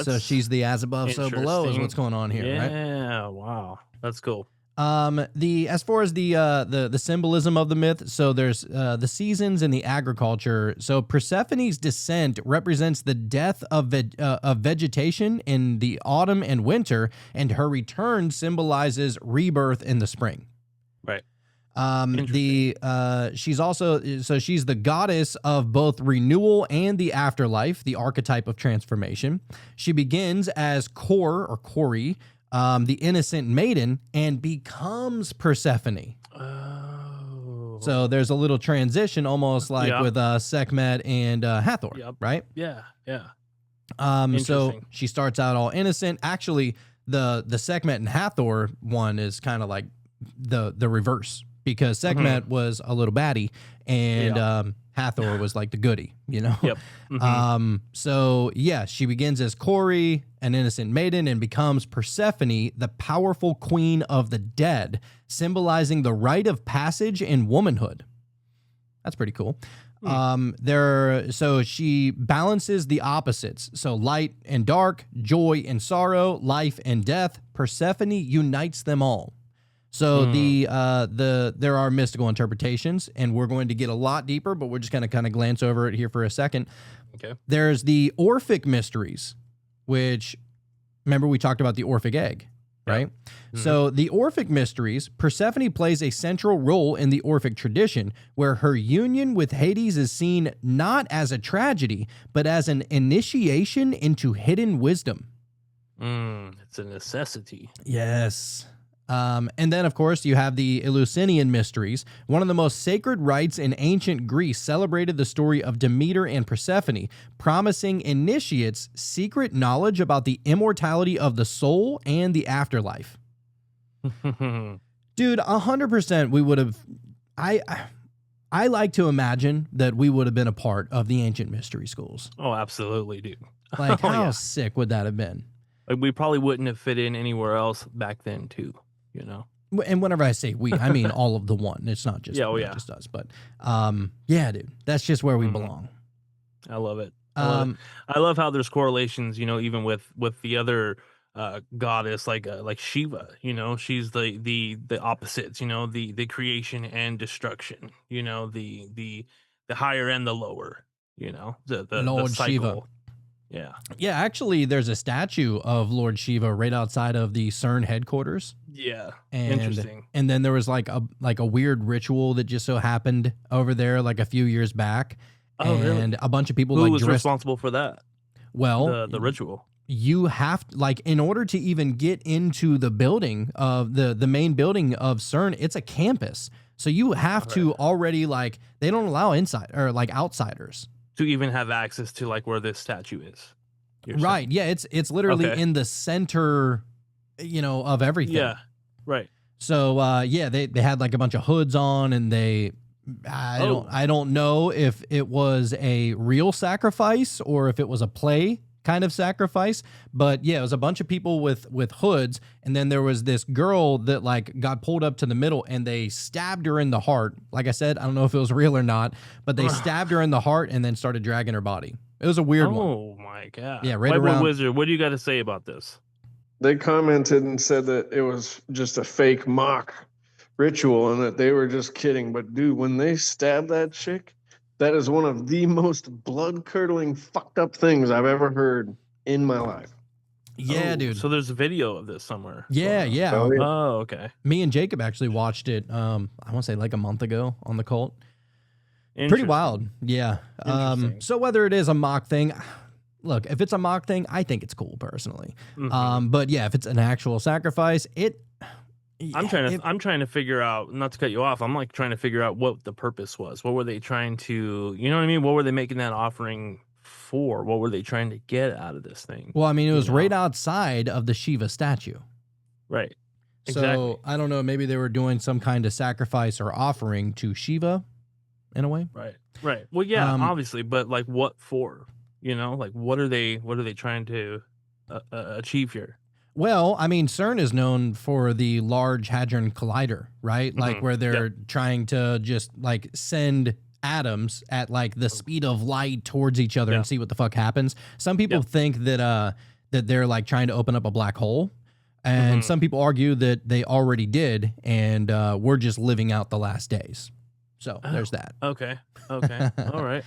So she's the as above, so below is what's going on here, right? Yeah, wow. That's cool. As far as the symbolism of the myth, so there's the seasons and the agriculture. So Persephone's descent represents the death of vegetation in the autumn and winter, and her return symbolizes rebirth in the spring. Right. She's she's the goddess of both renewal and the afterlife, the archetype of transformation. She begins as Kori, the innocent maiden, and becomes Persephone. Oh. So there's a little transition, almost like with Sekhmet and Hathor, right? Yeah. So she starts out all innocent. Actually, the Sekhmet and Hathor one is kind of like the reverse, because Sekhmet was a little baddie, and Hathor was like the goodie, Yep. So yeah, she begins as Kori, an innocent maiden, and becomes Persephone, the powerful queen of the dead, symbolizing the rite of passage in womanhood. That's pretty cool. So she balances the opposites. So light and dark, joy and sorrow, life and death. Persephone unites them all. So there are mystical interpretations, and we're going to get a lot deeper, but we're just going to kind of glance over it here for a second. Okay. There's the Orphic mysteries, which, remember we talked about the Orphic egg, right? So the Orphic mysteries, Persephone plays a central role in the Orphic tradition, where her union with Hades is seen not as a tragedy, but as an initiation into hidden wisdom. It's a necessity. Yes. And then, of course, you have the Eleusinian mysteries. One of the most sacred rites in ancient Greece celebrated the story of Demeter and Persephone, promising initiates secret knowledge about the immortality of the soul and the afterlife. Dude, 100% we would have... I like to imagine that we would have been a part of the ancient mystery schools. Oh, absolutely, dude. Like, how sick would that have been? Like, we probably wouldn't have fit in anywhere else back then, too. And whenever I say we, I mean all of the one. It's not just just us, but yeah, dude, that's just where we belong. I love it. I love how there's correlations, even with the other goddess like Shiva. She's the opposites. The creation and destruction. The higher and the lower. The Lord cycle. Shiva. Yeah, actually, there's a statue of Lord Shiva right outside of the CERN headquarters. Yeah, and, interesting. And then there was like a weird ritual that just so happened over there like a few years back. Oh, and really? A bunch of people Who like was dressed... responsible for that? Well, the ritual. You have to, like, in order to even get into the building of the main building of CERN, it's a campus. So you have to already, like, they don't allow inside or like outsiders to even have access to like where this statue is. Right. Saying. Yeah. It's literally in the center, of everything. Yeah. Right. So, they had like a bunch of hoods on, and I don't know if it was a real sacrifice or if it was a play kind of sacrifice, but yeah, it was a bunch of people with hoods, and then there was this girl that like got pulled up to the middle, and they stabbed her in the heart. Like I said, I don't know if it was real or not, but they stabbed her in the heart and then started dragging her body. It was a weird one. Oh my god! Yeah, right around. Wizard, what do you got to say about this? They commented and said that it was just a fake mock ritual and that they were just kidding. But dude, when they stabbed that chick, that is one of the most blood-curdling, fucked up things I've ever heard in my life. Yeah, Oh, dude. So there's a video of this somewhere. Yeah, yeah. Oh, yeah. Oh, okay. Me and Jacob actually watched it. I want to say like a month ago on the cult. Pretty Interesting. wild. Yeah. Interesting. So whether it is a mock thing, look, if it's a mock thing, I think it's cool personally. But yeah, if it's an actual sacrifice, I'm trying to figure out, not to cut you off, I'm like trying to figure out what the purpose was. What were they trying to, you know what I mean? What were they making that offering for? What were they trying to get out of this thing? Well, I mean, it was right outside of the Shiva statue. Right. So Exactly. I don't know, maybe they were doing some kind of sacrifice or offering to Shiva in a way. Right. Well, yeah, Um, obviously, but like what for? You know, like what are they trying to achieve here? Well, I mean, CERN is known for the Large Hadron Collider, right? Like where they're trying to just like send atoms at like the speed of light towards each other and see what the fuck happens. Some people think that that they're like trying to open up a black hole. And some people argue that they already did, and we're just living out the last days. So there's that. Okay. All right.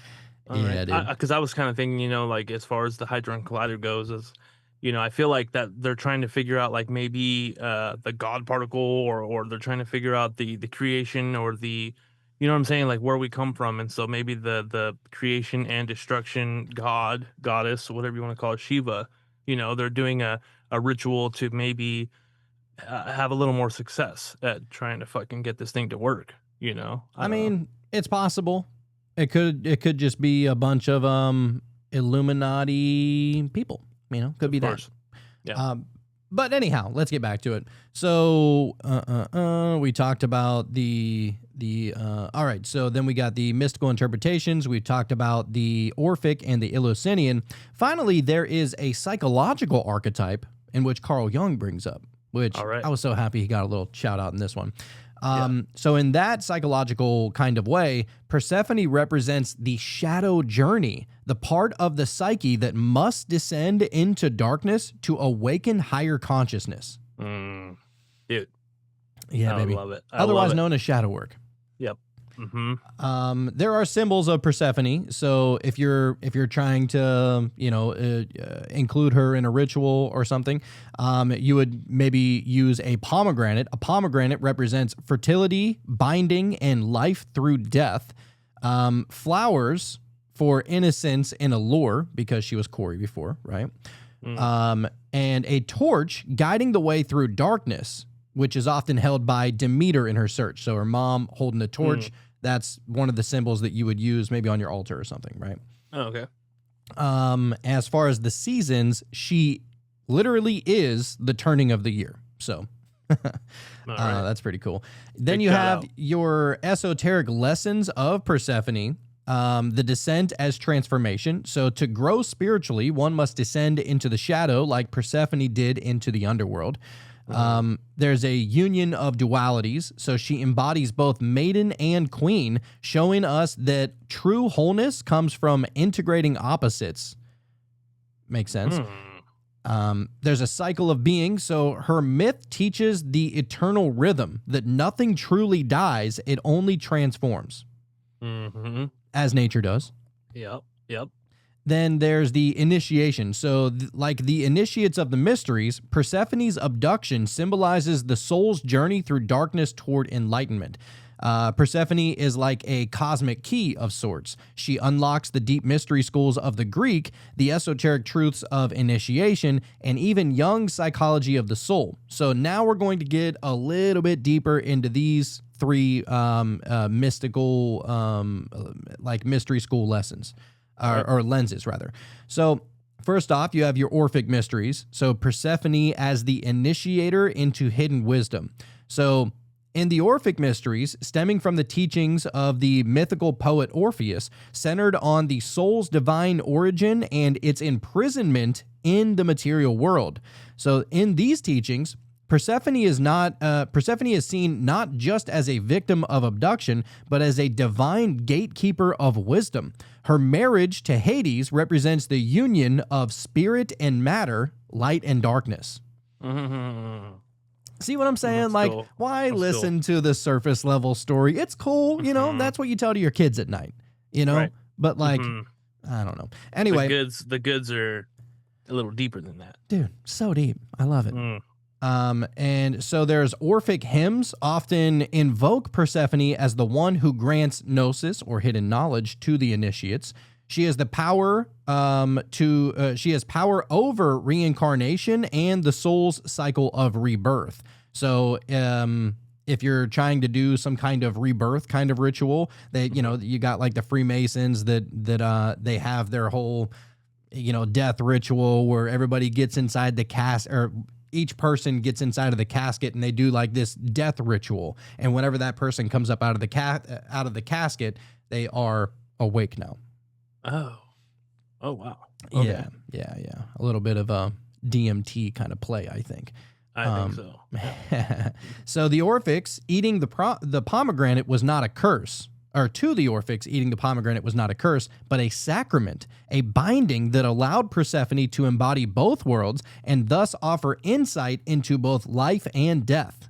Yeah, dude. Because I was kind of thinking, you know, like as far as the Hadron Collider goes, is, you know, I feel like that they're trying to figure out like maybe the God particle, or they're trying to figure out the creation, or the, you know what I'm saying, like where we come from. And so maybe the creation and destruction god, goddess, whatever you want to call it, Shiva, you know, they're doing a ritual to maybe have a little more success at trying to fucking get this thing to work, you know? I mean, it's possible. It could just be a bunch of Illuminati people, you know, could be that. Yeah. But anyhow, let's get back to it. So we talked about the all right, so then we got the mystical interpretations. We talked about the Orphic and the Eleusinian. Finally, there is a psychological archetype in which Carl Jung brings up, which I was so happy he got a little shout out in this one. So in that psychological kind of way, Persephone represents the shadow journey, the part of the psyche that must descend into darkness to awaken higher consciousness. Dude. Yeah, I baby. love it. Otherwise known as shadow work. Yep. There are symbols of Persephone. So if you're trying to, you know, include her in a ritual or something, you would maybe use a pomegranate. A pomegranate represents fertility, binding, and life through death. Flowers for innocence and allure, because she was Corey before, right? And a torch guiding the way through darkness, which is often held by Demeter in her search. So her mom holding a torch, that's one of the symbols that you would use maybe on your altar or something, right? Oh, okay. As far as the seasons, she literally is the turning of the year. So that's pretty cool. Then you have your esoteric lessons of Persephone, the descent as transformation. So to grow spiritually, one must descend into the shadow like Persephone did into the underworld. There's a union of dualities, so she embodies both maiden and queen, showing us that true wholeness comes from integrating opposites. Makes sense. There's a cycle of being, so her myth teaches the eternal rhythm that nothing truly dies, it only transforms. As nature does. Yep. Then there's the initiation. So like the initiates of the mysteries, Persephone's abduction symbolizes the soul's journey through darkness toward enlightenment. Persephone is like a cosmic key of sorts. She unlocks the deep mystery schools of the Greek, the esoteric truths of initiation, and even Jung's psychology of the soul. So now we're going to get a little bit deeper into these three mystical, like mystery school lessons. Or lenses, rather. So first off, you have your Orphic mysteries. So Persephone as the initiator into hidden wisdom. So in the Orphic mysteries, stemming from the teachings of the mythical poet Orpheus, centered on the soul's divine origin and its imprisonment in the material world. So in these teachings, Persephone is seen not just as a victim of abduction, but as a divine gatekeeper of wisdom. Her marriage to Hades represents the union of spirit and matter, light and darkness. See what I'm saying? Why listen to the surface level story? It's cool, you know, that's what you tell to your kids at night, you know? Right. But like, I don't know. Anyway. The goods are a little deeper than that. Dude, so deep. I love it. And so there's Orphic hymns often invoke Persephone as the one who grants gnosis or hidden knowledge to the initiates. She has the power she has power over reincarnation and the soul's cycle of rebirth. So if you're trying to do some kind of rebirth kind of ritual, you got like the Freemasons that they have their whole death ritual where everybody gets inside the or each person gets inside of the casket and they do like this death ritual. And whenever that person comes up out of the casket, they are awake now. Oh, wow. Okay. Yeah. A little bit of a DMT kind of play, I think. I think so. Yeah. So the Orphics eating the pomegranate was not a curse. Or to the Orphics, eating the pomegranate was not a curse, but a sacrament, a binding that allowed Persephone to embody both worlds and thus offer insight into both life and death.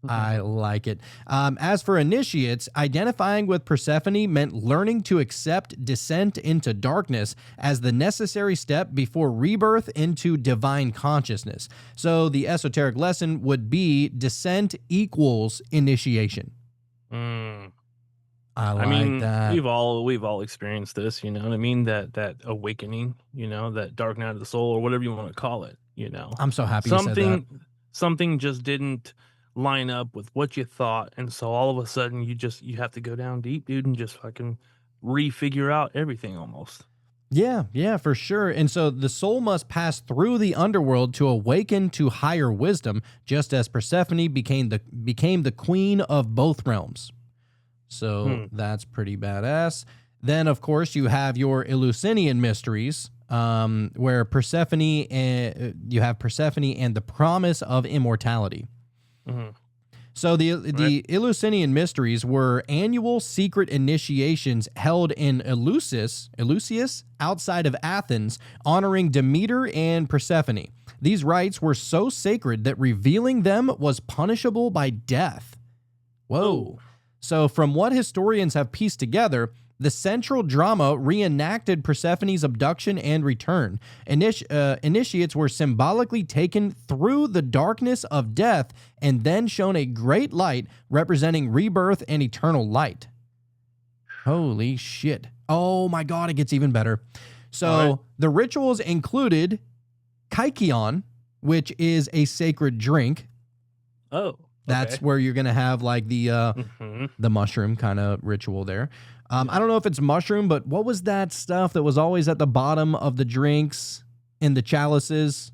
I like it. As for initiates, identifying with Persephone meant learning to accept descent into darkness as the necessary step before rebirth into divine consciousness. So the esoteric lesson would be descent equals initiation. I mean, that. We've all experienced this, you know what I mean? That awakening, that dark night of the soul or whatever you want to call it, I'm so happy you said that. Something just didn't line up with what you thought, and so all of a sudden you have to go down deep, dude, and just fucking refigure out everything almost. Yeah, for sure. And so the soul must pass through the underworld to awaken to higher wisdom, just as Persephone became the queen of both realms. So that's pretty badass. Then, of course, you have your Eleusinian mysteries, where Persephone, you have Persephone and the promise of immortality. So the Eleusinian mysteries were annual secret initiations held in Eleusis, outside of Athens, honoring Demeter and Persephone. These rites were so sacred that revealing them was punishable by death. Whoa. So from what historians have pieced together, the central drama reenacted Persephone's abduction and return. Initiates were symbolically taken through the darkness of death and then shown a great light representing rebirth and eternal light. Holy shit. Oh my God, it gets even better. So the rituals included kykeon, which is a sacred drink. That's where you're going to have like the mushroom kind of ritual there. I don't know if it's mushroom, but what was that stuff that was always at the bottom of the drinks in the chalices?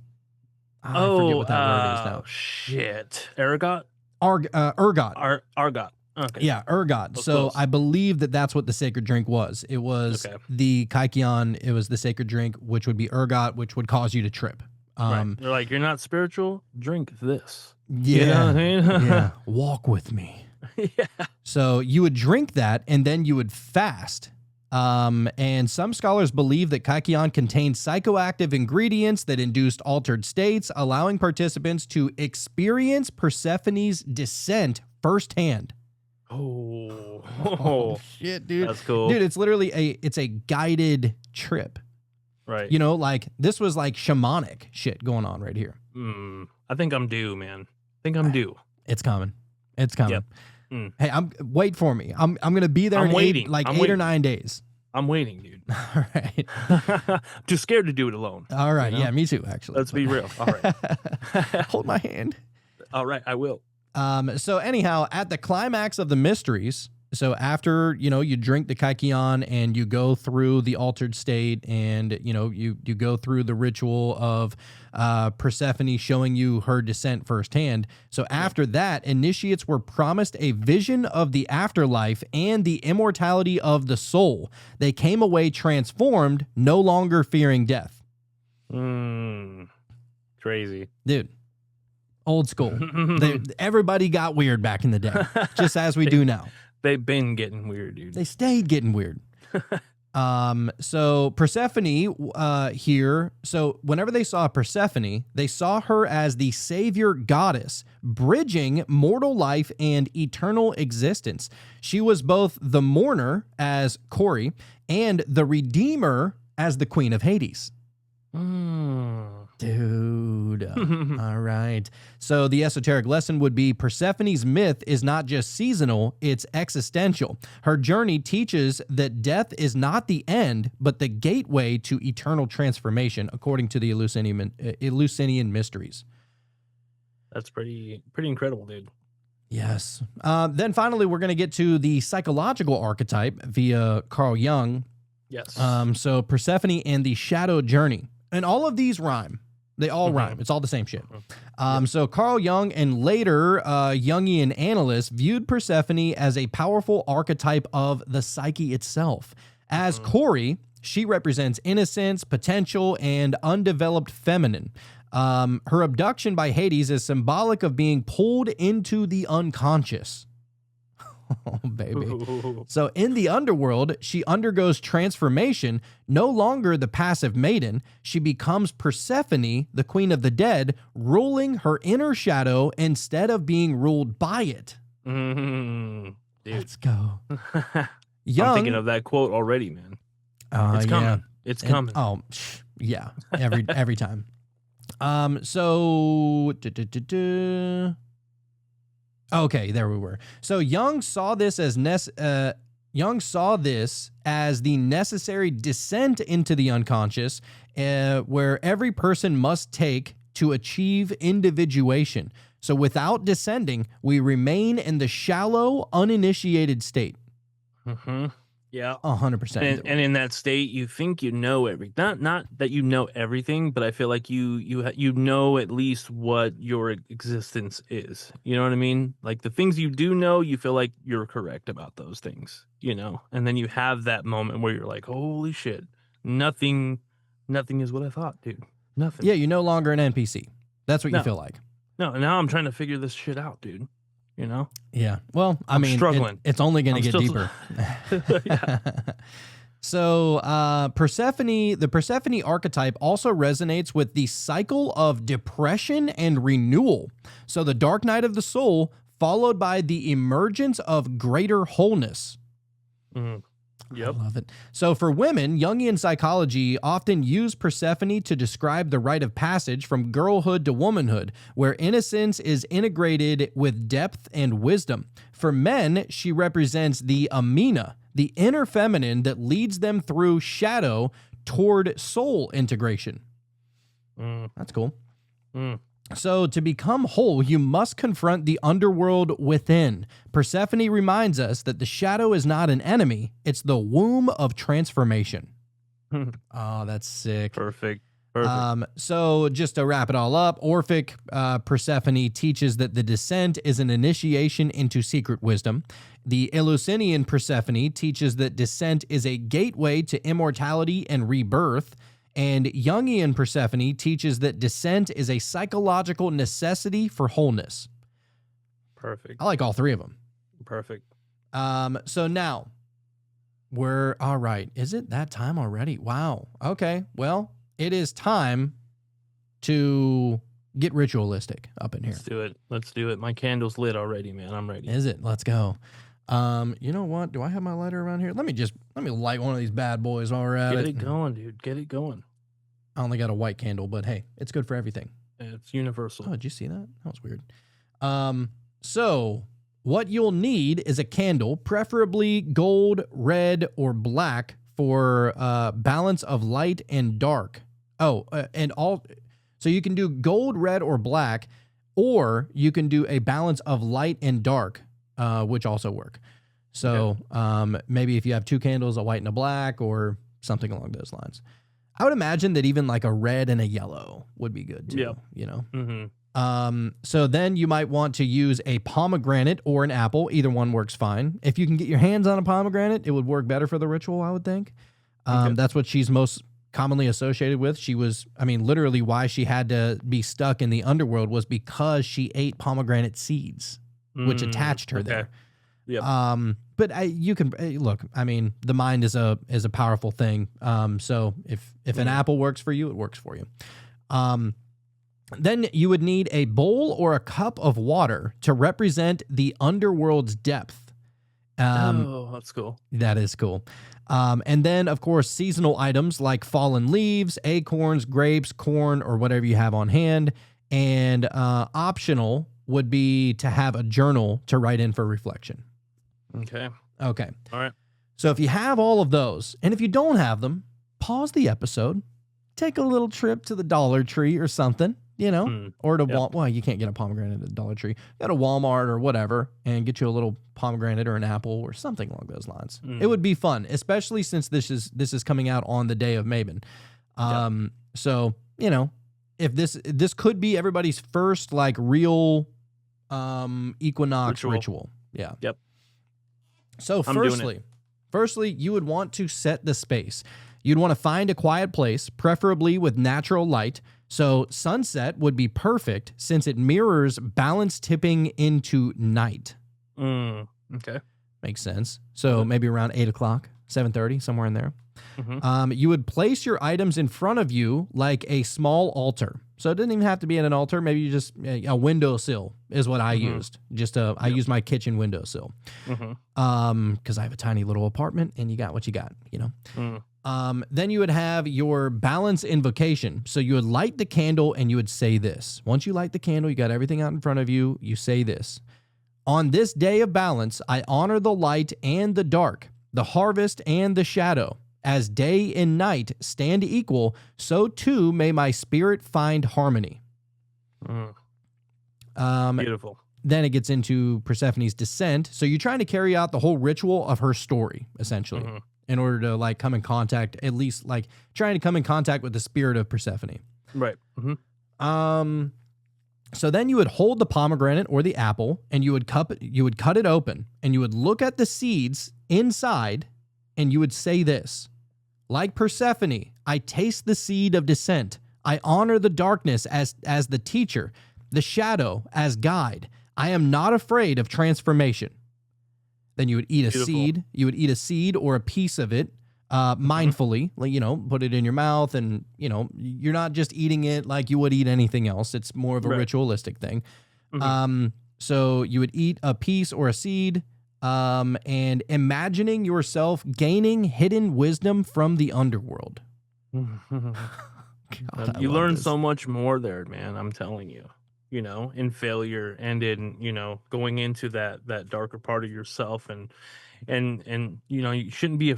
I forget what that word is now. Shit. Ergot? Ergot. Argot. Okay. Yeah, ergot. So I believe that's what the sacred drink was. It was the kykeon. It was the sacred drink, which would be ergot, which would cause you to trip. They're like, you're not spiritual? Drink this. Yeah. You know what I mean? Yeah. Walk with me. Yeah. So you would drink that and then you would fast. And some scholars believe that kykeon contained psychoactive ingredients that induced altered states, allowing participants to experience Persephone's descent firsthand. Oh shit, dude. That's cool. Dude, it's literally a guided trip. Right. Like this was like shamanic shit going on right here. I think I'm due, man. I think I'm due. It's coming. It's coming. Yep. Hey, wait for me. I'm gonna be there in 8 or 9 days. I'm waiting, dude. All right. I'm too scared to do it alone. All right. Yeah, me too, actually. Let's be real. All right. Hold my hand. All right, I will. So anyhow, at the climax of the mysteries, so after, you drink the kykeon and you go through the altered state and, you go through the ritual of Persephone showing you her descent firsthand. So after that, initiates were promised a vision of the afterlife and the immortality of the soul. They came away transformed, no longer fearing death. Crazy. Dude. Old school. Everybody got weird back in the day, just as we do now. They've been getting weird, dude. They stayed getting weird. So Persephone here, so whenever they saw Persephone, they saw her as the savior goddess, bridging mortal life and eternal existence. She was both the mourner as Kori and the redeemer as the queen of Hades. Dude. All right. So the esoteric lesson would be Persephone's myth is not just seasonal, it's existential. Her journey teaches that death is not the end, but the gateway to eternal transformation, according to the Eleusinian mysteries. That's pretty incredible, dude. Yes. Then finally, we're going to get to the psychological archetype via Carl Jung. Yes. So Persephone and the shadow journey. And all of these rhyme. They all rhyme. It's all the same shit. So Carl Jung and later Jungian analysts viewed Persephone as a powerful archetype of the psyche itself. As Corey, she represents innocence, potential, and undeveloped feminine. Her abduction by Hades is symbolic of being pulled into the unconscious. Oh, baby. So in the underworld, she undergoes transformation. No longer the passive maiden, she becomes Persephone, the queen of the dead, ruling her inner shadow instead of being ruled by it. Let's go. I'm thinking of that quote already, man. It's coming. Yeah. It's coming. Yeah. Every time. So okay, there we were. So Jung saw this as the necessary descent into the unconscious, where every person must take to achieve individuation. So without descending, we remain in the shallow, uninitiated state. Yeah, 100%. And in that state, you think you know everything. Not that you know everything, but I feel like you know at least what your existence is. You know what I mean? Like the things you do know, you feel like you're correct about those things. You know, and then you have that moment where you're like, "Holy shit, nothing is what I thought, dude. Nothing." Yeah, you're no longer an NPC. That's what you feel like. No, now I'm trying to figure this shit out, dude. You know? Yeah. Well, I mean, struggling. It's only going to get deeper. So, the Persephone archetype also resonates with the cycle of depression and renewal. So, the dark night of the soul, followed by the emergence of greater wholeness. Yep. I love it. So for women, Jungian psychology often used Persephone to describe the rite of passage from girlhood to womanhood, where innocence is integrated with depth and wisdom. For men, she represents the Amina, the inner feminine that leads them through shadow toward soul integration. That's cool. So to become whole, you must confront the underworld within. Persephone reminds us that the shadow is not an enemy. It's the womb of transformation. Oh, that's sick. Perfect. So just to wrap it all up, Orphic Persephone teaches that the descent is an initiation into secret wisdom. The Eleusinian Persephone teaches that descent is a gateway to immortality and rebirth. And Jungian Persephone teaches that descent is a psychological necessity for wholeness. Perfect. I like all three of them. Perfect. So now we're all right. Is it that time already? Wow. Okay. Well, it is time to get ritualistic up in here. Let's do it. My candle's lit already, man. I'm ready. Is it? Let's go. You know what? Do I have my lighter around here? Let me light one of these bad boys while we're at it. Get it going, dude. Get it going. I only got a white candle, but hey, it's good for everything. It's universal. Oh, did you see that? That was weird. So what you'll need is a candle, preferably gold, red, or black for balance of light and dark. So you can do gold, red, or black, or you can do a balance of light and dark, which also work. So maybe if you have two candles, a white and a black, or something along those lines. I would imagine that even like a red and a yellow would be good too. Yep. You know. So then you might want to use a pomegranate or an apple. Either one works fine. If you can get your hands on a pomegranate, it would work better for the ritual, I would think. That's what she's most commonly associated with. She was, literally why she had to be stuck in the underworld was because she ate pomegranate seeds, which attached her there. Yep. But you can look. The mind is a powerful thing. So if an apple works for you, it works for you. Then you would need a bowl or a cup of water to represent the underworld's depth. Oh, that's cool. That is cool. And then, of course, seasonal items like fallen leaves, acorns, grapes, corn, or whatever you have on hand. And optional would be to have a journal to write in for reflection. Okay. Okay. All right. So if you have all of those, and if you don't have them, pause the episode, take a little trip to the Dollar Tree or something, you know, or to well, you can't get a pomegranate at the Dollar Tree. Go to Walmart or whatever and get you a little pomegranate or an apple or something along those lines. It would be fun, especially since this is coming out on the day of Mabon. So, you know, if this could be everybody's first like real Equinox ritual. Yeah. Yep. So firstly, you would want to set the space. You'd want to find a quiet place, preferably with natural light. So sunset would be perfect since it mirrors balance tipping into night. Okay. Makes sense. So maybe around 8 o'clock, 7:30, somewhere in there. You would place your items in front of you like a small altar. So it didn't even have to be in an altar. Maybe you just a windowsill is what I used. I used my kitchen windowsill. Because I have a tiny little apartment, and you got what you got, you know. Then you would have your balance invocation. So you would light the candle, and you would say this. Once you light the candle, you got everything out in front of you. You say this: on this day of balance, I honor the light and the dark, the harvest and the shadow. As day and night stand equal, so too may my spirit find harmony. Beautiful. Then it gets into Persephone's descent. So you're trying to carry out the whole ritual of her story, essentially, in order to like come in contact, at least like trying to come in contact with the spirit of Persephone. Right. So then you would hold the pomegranate or the apple, and you would cut it open, and you would look at the seeds inside, and you would say this: like Persephone, I taste the seed of descent. I honor the darkness as the teacher, the shadow as guide. I am not afraid of transformation. Then you would eat a seed. You would eat a seed or a piece of it mindfully, like, you know, put it in your mouth, and, you know, you're not just eating it like you would eat anything else. It's more of a ritualistic thing. So you would eat a piece or a seed, and imagining yourself gaining hidden wisdom from the underworld. God, you learn so much more there, man. I'm telling you, you know, in failure and in, you know, going into that darker part of yourself, and you know, you shouldn't be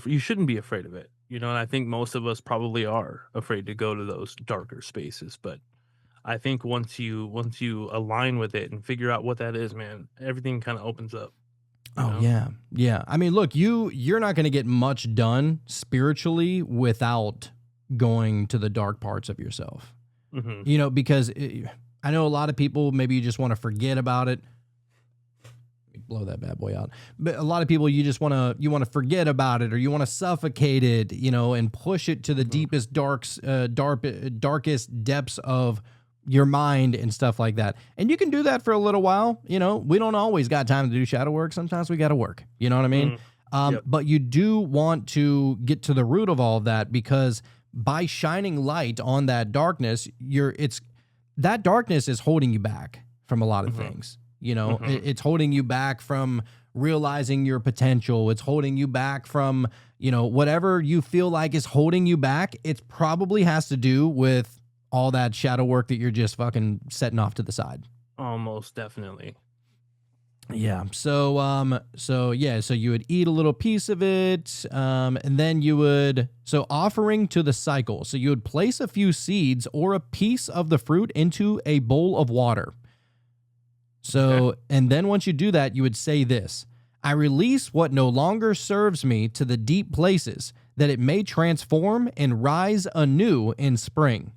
afraid of it, you know. And I think most of us probably are afraid to go to those darker spaces, but I think once you align with it and figure out what that is, man, everything kind of opens up. Oh, know? Yeah. I mean, look, you're not going to get much done spiritually without going to the dark parts of yourself. You know, because I know a lot of people, maybe you just want to forget about it. Blow that bad boy out. But a lot of people, you want to forget about it, or you want to suffocate it, you know, and push it to the deepest, darkest depths of your mind and stuff like that. And you can do that for a little while. You know, we don't always got time to do shadow work. Sometimes we got to work. You know what I mean? But you do want to get to the root of all of that, because by shining light on that darkness, that darkness is holding you back from a lot of things. You know, it's holding you back from realizing your potential. It's holding you back from, you know, whatever you feel like is holding you back. It probably has to do with all that shadow work that you're just fucking setting off to the side. Almost definitely. Yeah. So you would eat a little piece of it, and then offering to the cycle. So you would place a few seeds or a piece of the fruit into a bowl of water. So, and then once you do that, you would say this: I release what no longer serves me to the deep places, that it may transform and rise anew in spring.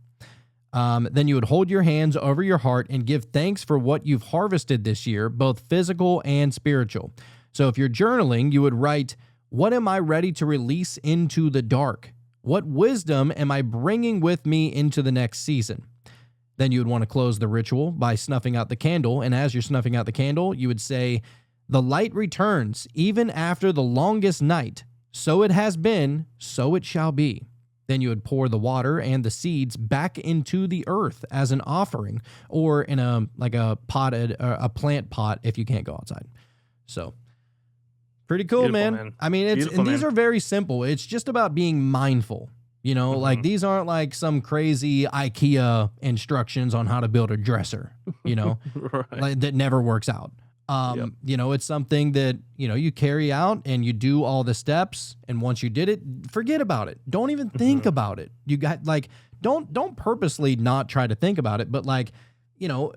Then you would hold your hands over your heart and give thanks for what you've harvested this year, both physical and spiritual. So if you're journaling, you would write, what am I ready to release into the dark? What wisdom am I bringing with me into the next season? Then you would want to close the ritual by snuffing out the candle. And as you're snuffing out the candle, you would say, the light returns even after the longest night. So it has been, so it shall be. Then you would pour the water and the seeds back into the earth as an offering, or in a plant pot if you can't go outside. So Pretty cool, Beautiful, man. I mean, Beautiful, these man. are very simple. It's just about being mindful. You know, like these aren't like some crazy IKEA instructions on how to build a dresser, you know, Right. like that never works out. You know, it's something that, you know, you carry out and you do all the steps. And once you did it, forget about it. Don't even think about it. You got like, don't purposely not try to think about it, but like, you know,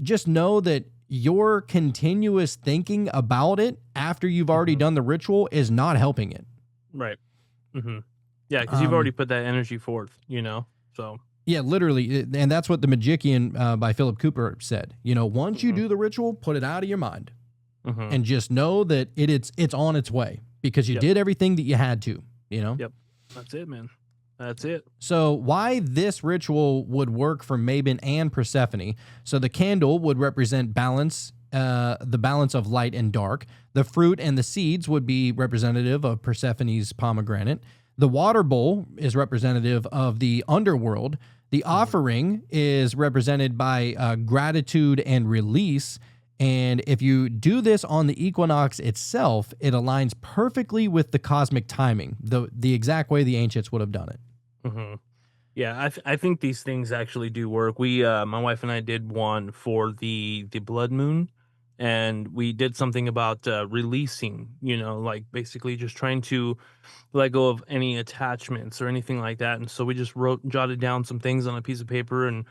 just know that your continuous thinking about it after you've already done the ritual is not helping it. Right. Yeah, because you've already put that energy forth, you know? So. Yeah, literally. And that's what The Magician by Philip Cooper said. You know, once you do the ritual, put it out of your mind and just know that it's on its way because you did everything that you had to, you know? Yep. That's it, man. That's it. So why this ritual would work for Mabon and Persephone. So the candle would represent balance, the balance of light and dark. The fruit and the seeds would be representative of Persephone's pomegranate. The water bowl is representative of the underworld. The offering is represented by gratitude and release. And if you do this on the equinox itself, it aligns perfectly with the cosmic timing, the exact way the ancients would have done it. Yeah, I think these things actually do work. We, my wife and I did one for the blood moon, and we did something about releasing, you know, like basically just trying to let go of any attachments or anything like that. And so we just jotted down some things on a piece of paper, and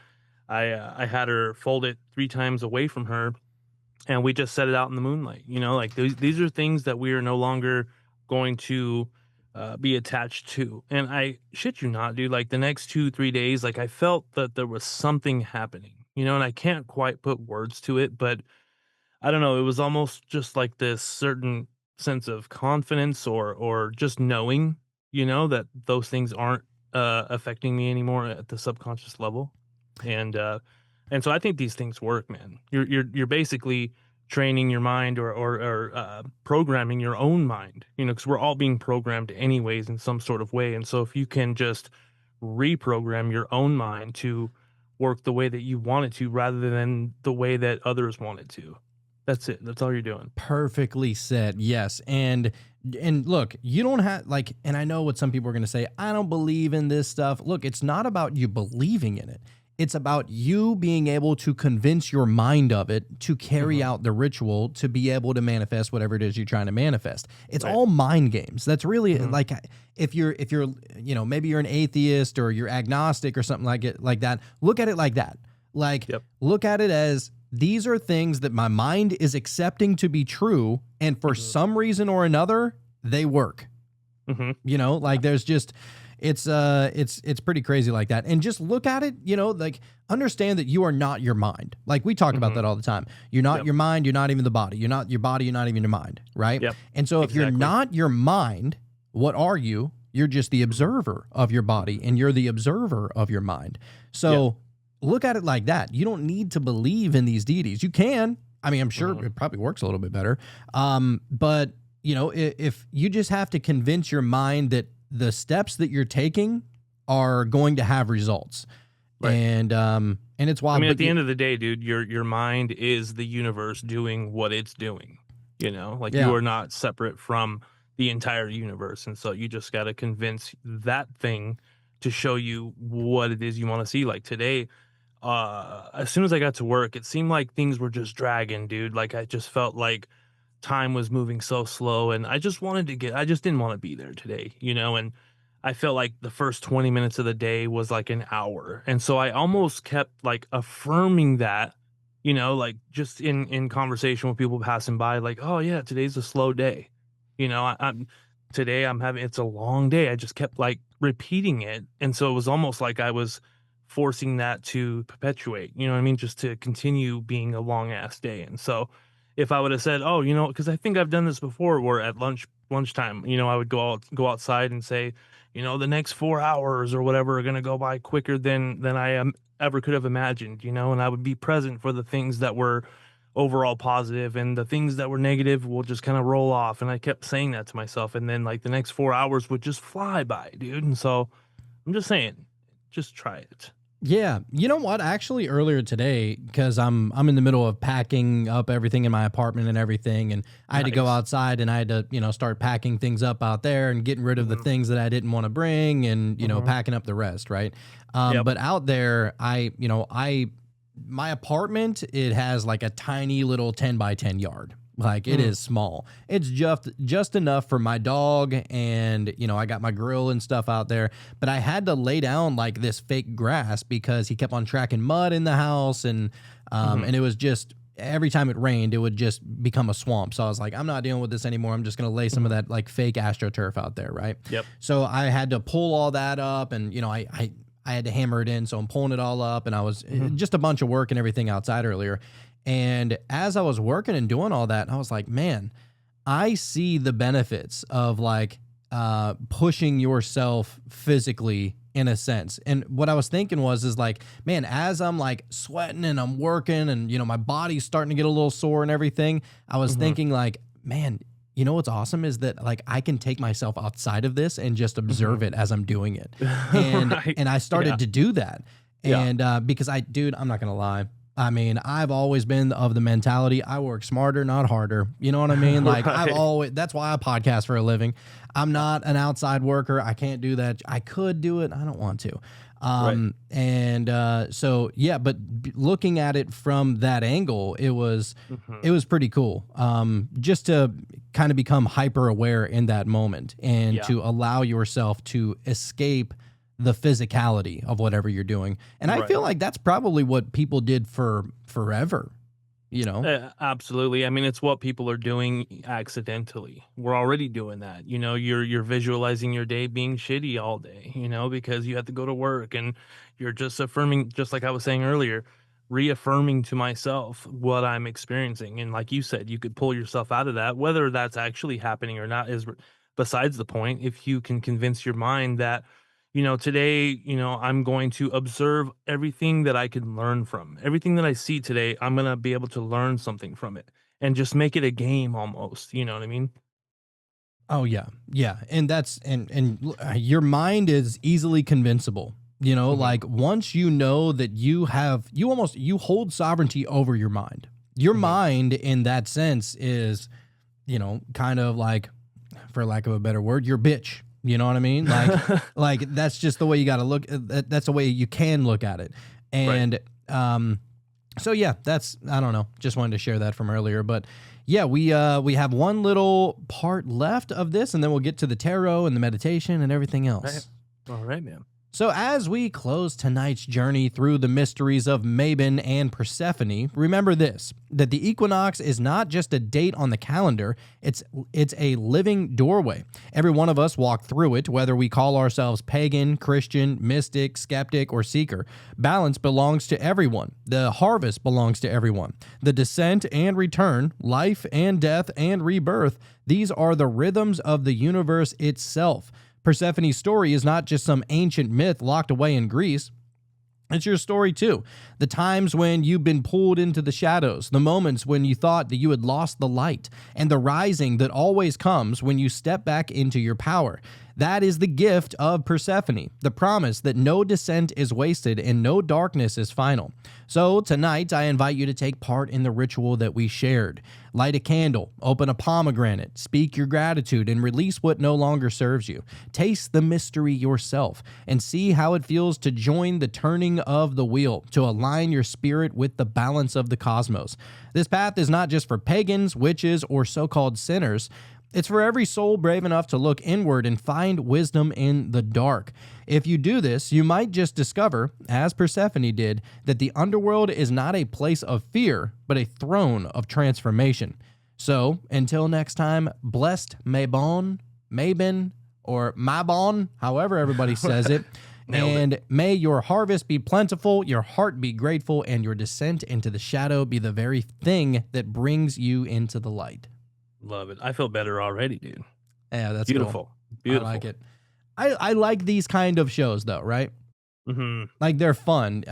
I had her fold it 3 times away from her, and we just set it out in the moonlight. You know, like these are things that we are no longer going to be attached to. And I shit you not, dude, like the next 2-3 days, like I felt that there was something happening, you know, and I can't quite put words to it, but I don't know, it was almost just like this certain sense of confidence or just knowing, you know, that those things aren't affecting me anymore at the subconscious level. And so I think these things work, man. You're basically training your mind or programming your own mind, you know, because we're all being programmed anyways in some sort of way. And so if you can just reprogram your own mind to work the way that you want it to rather than the way that others want it to, that's it. That's all you're doing. Perfectly said. Yes. And look, you don't have like, and I know what some people are going to say, I don't believe in this stuff. Look, it's not about you believing in it. It's about you being able to convince your mind of it to carry out the ritual to be able to manifest whatever it is you're trying to manifest. It's all mind games. That's really like if you're you know, maybe you're an atheist or you're agnostic or something like that. Look at it like that. Like look at it as these are things that my mind is accepting to be true, and for some reason or another, they work. You know, like there's just it's pretty crazy like that. And just look at it, you know, like understand that you are not your mind. Like we talk about that all the time. You're not your mind, you're not even the body. You're not your body, you're not even your mind, right? And so if you're not your mind, what are you? You're just the observer of your body, and you're the observer of your mind. So look at it like that. You don't need to believe in these deities. You can. I mean, I'm sure it probably works a little bit better. But you know, if you just have to convince your mind that the steps that you're taking are going to have results. And it's wild. I mean, at the end of the day, dude, your mind is the universe doing what it's doing, you know, like you are not separate from the entire universe. And so you just got to convince that thing to show you what it is you want to see. Like today, as soon as I got to work, it seemed like things were just dragging, dude. Like I just felt like time was moving so slow, and I just didn't want to be there today, you know. And I felt like the first 20 minutes of the day was like an hour, and so I almost kept like affirming that, you know, like just in conversation with people passing by, like, oh yeah, today's a slow day, you know. It's a long day. I just kept like repeating it, and so it was almost like I was forcing that to perpetuate, you know what I mean, just to continue being a long ass day. And so if I would have said, oh, you know, because I think I've done this before, where at lunchtime, you know, I would go outside and say, you know, the next 4 hours or whatever are going to go by quicker than I ever could have imagined, you know, and I would be present for the things that were overall positive, and the things that were negative will just kind of roll off. And I kept saying that to myself, and then like the next 4 hours would just fly by, dude. And so I'm just saying, just try it. Yeah, you know what? Actually, earlier today, because I'm in the middle of packing up everything in my apartment and everything, and I had to go Nice. outside and I had to start packing things up out there and getting rid of the things that I didn't want to bring, and packing up the rest, right? Yep. But out there, my apartment, it has like a tiny little 10 by 10 yard. Like it is small. It's just enough for my dog, and I got my grill and stuff out there. But I had to lay down like this fake grass because he kept on tracking mud in the house, and it was just every time it rained, it would just become a swamp. So I was like, I'm not dealing with this anymore. I'm just gonna lay some of that like fake AstroTurf out there, right? Yep. So I had to pull all that up, and I had to hammer it in, so I'm pulling it all up, and I was just a bunch of work and everything outside earlier. And as I was working and doing all that, I was like, man, I see the benefits of like pushing yourself physically in a sense. And what I was thinking is like, man, as I'm like sweating and I'm working and, my body's starting to get a little sore and everything, I was thinking like, man, what's awesome is that like I can take myself outside of this and just observe it as I'm doing it. And Right. and I started to do that. Yeah. And because I'm not going to lie. I mean, I've always been of the mentality, I work smarter, not harder. You know what I mean? Like Right. that's why I podcast for a living. I'm not an outside worker. I can't do that. I could do it. I don't want to. So yeah, but looking at it from that angle, it was pretty cool. Just to kind of become hyper aware in that moment and to allow yourself to escape the physicality of whatever you're doing. And I feel like that's probably what people did for forever, Absolutely. I mean, it's what people are doing accidentally. We're already doing that. You're visualizing your day being shitty all day, because you have to go to work, and you're just affirming, just like I was saying earlier, reaffirming to myself what I'm experiencing. And like you said, you could pull yourself out of that. Whether that's actually happening or not is besides the point. If you can convince your mind that, today, I'm going to observe everything that I can learn from. Everything that I see today, I'm going to be able to learn something from it and just make it a game almost. You know what I mean? Oh yeah. Yeah. And that's, your mind is easily convincible, like once you know that you hold sovereignty over your mind. Your mind in that sense is, kind of like, for lack of a better word, your bitch. You know what I mean? Like that's just the way you got to look. That's the way you can look at it. And so yeah, I don't know. Just wanted to share that from earlier, but yeah, we have one little part left of this, and then we'll get to the tarot and the meditation and everything else. All right, man. So as we close tonight's journey through the mysteries of Mabon and Persephone, remember this, that the equinox is not just a date on the calendar, it's a living doorway. Every one of us walk through it, whether we call ourselves pagan, Christian, mystic, skeptic, or seeker. Balance belongs to everyone. The harvest belongs to everyone. The descent and return, life and death and rebirth, these are the rhythms of the universe itself. Persephone's story is not just some ancient myth locked away in Greece. It's your story too. The times when you've been pulled into the shadows, the moments when you thought that you had lost the light, and the rising that always comes when you step back into your power. That is the gift of Persephone, the promise that no descent is wasted and no darkness is final. So tonight, I invite you to take part in the ritual that we shared. Light a candle, open a pomegranate, speak your gratitude, and release what no longer serves you. Taste the mystery yourself and see how it feels to join the turning of the wheel, to align your spirit with the balance of the cosmos. This path is not just for pagans, witches, or so-called sinners. It's for every soul brave enough to look inward and find wisdom in the dark. If you do this, you might just discover, as Persephone did, that the underworld is not a place of fear, but a throne of transformation. So, until next time, blessed Mabon, or Mabon, however everybody says it. And may your harvest be plentiful, your heart be grateful, and your descent into the shadow be the very thing that brings you into the light. Love it. I feel better already, dude. Yeah, that's beautiful. Cool. Beautiful. I like it. I like these kind of shows though, right? Like they're fun.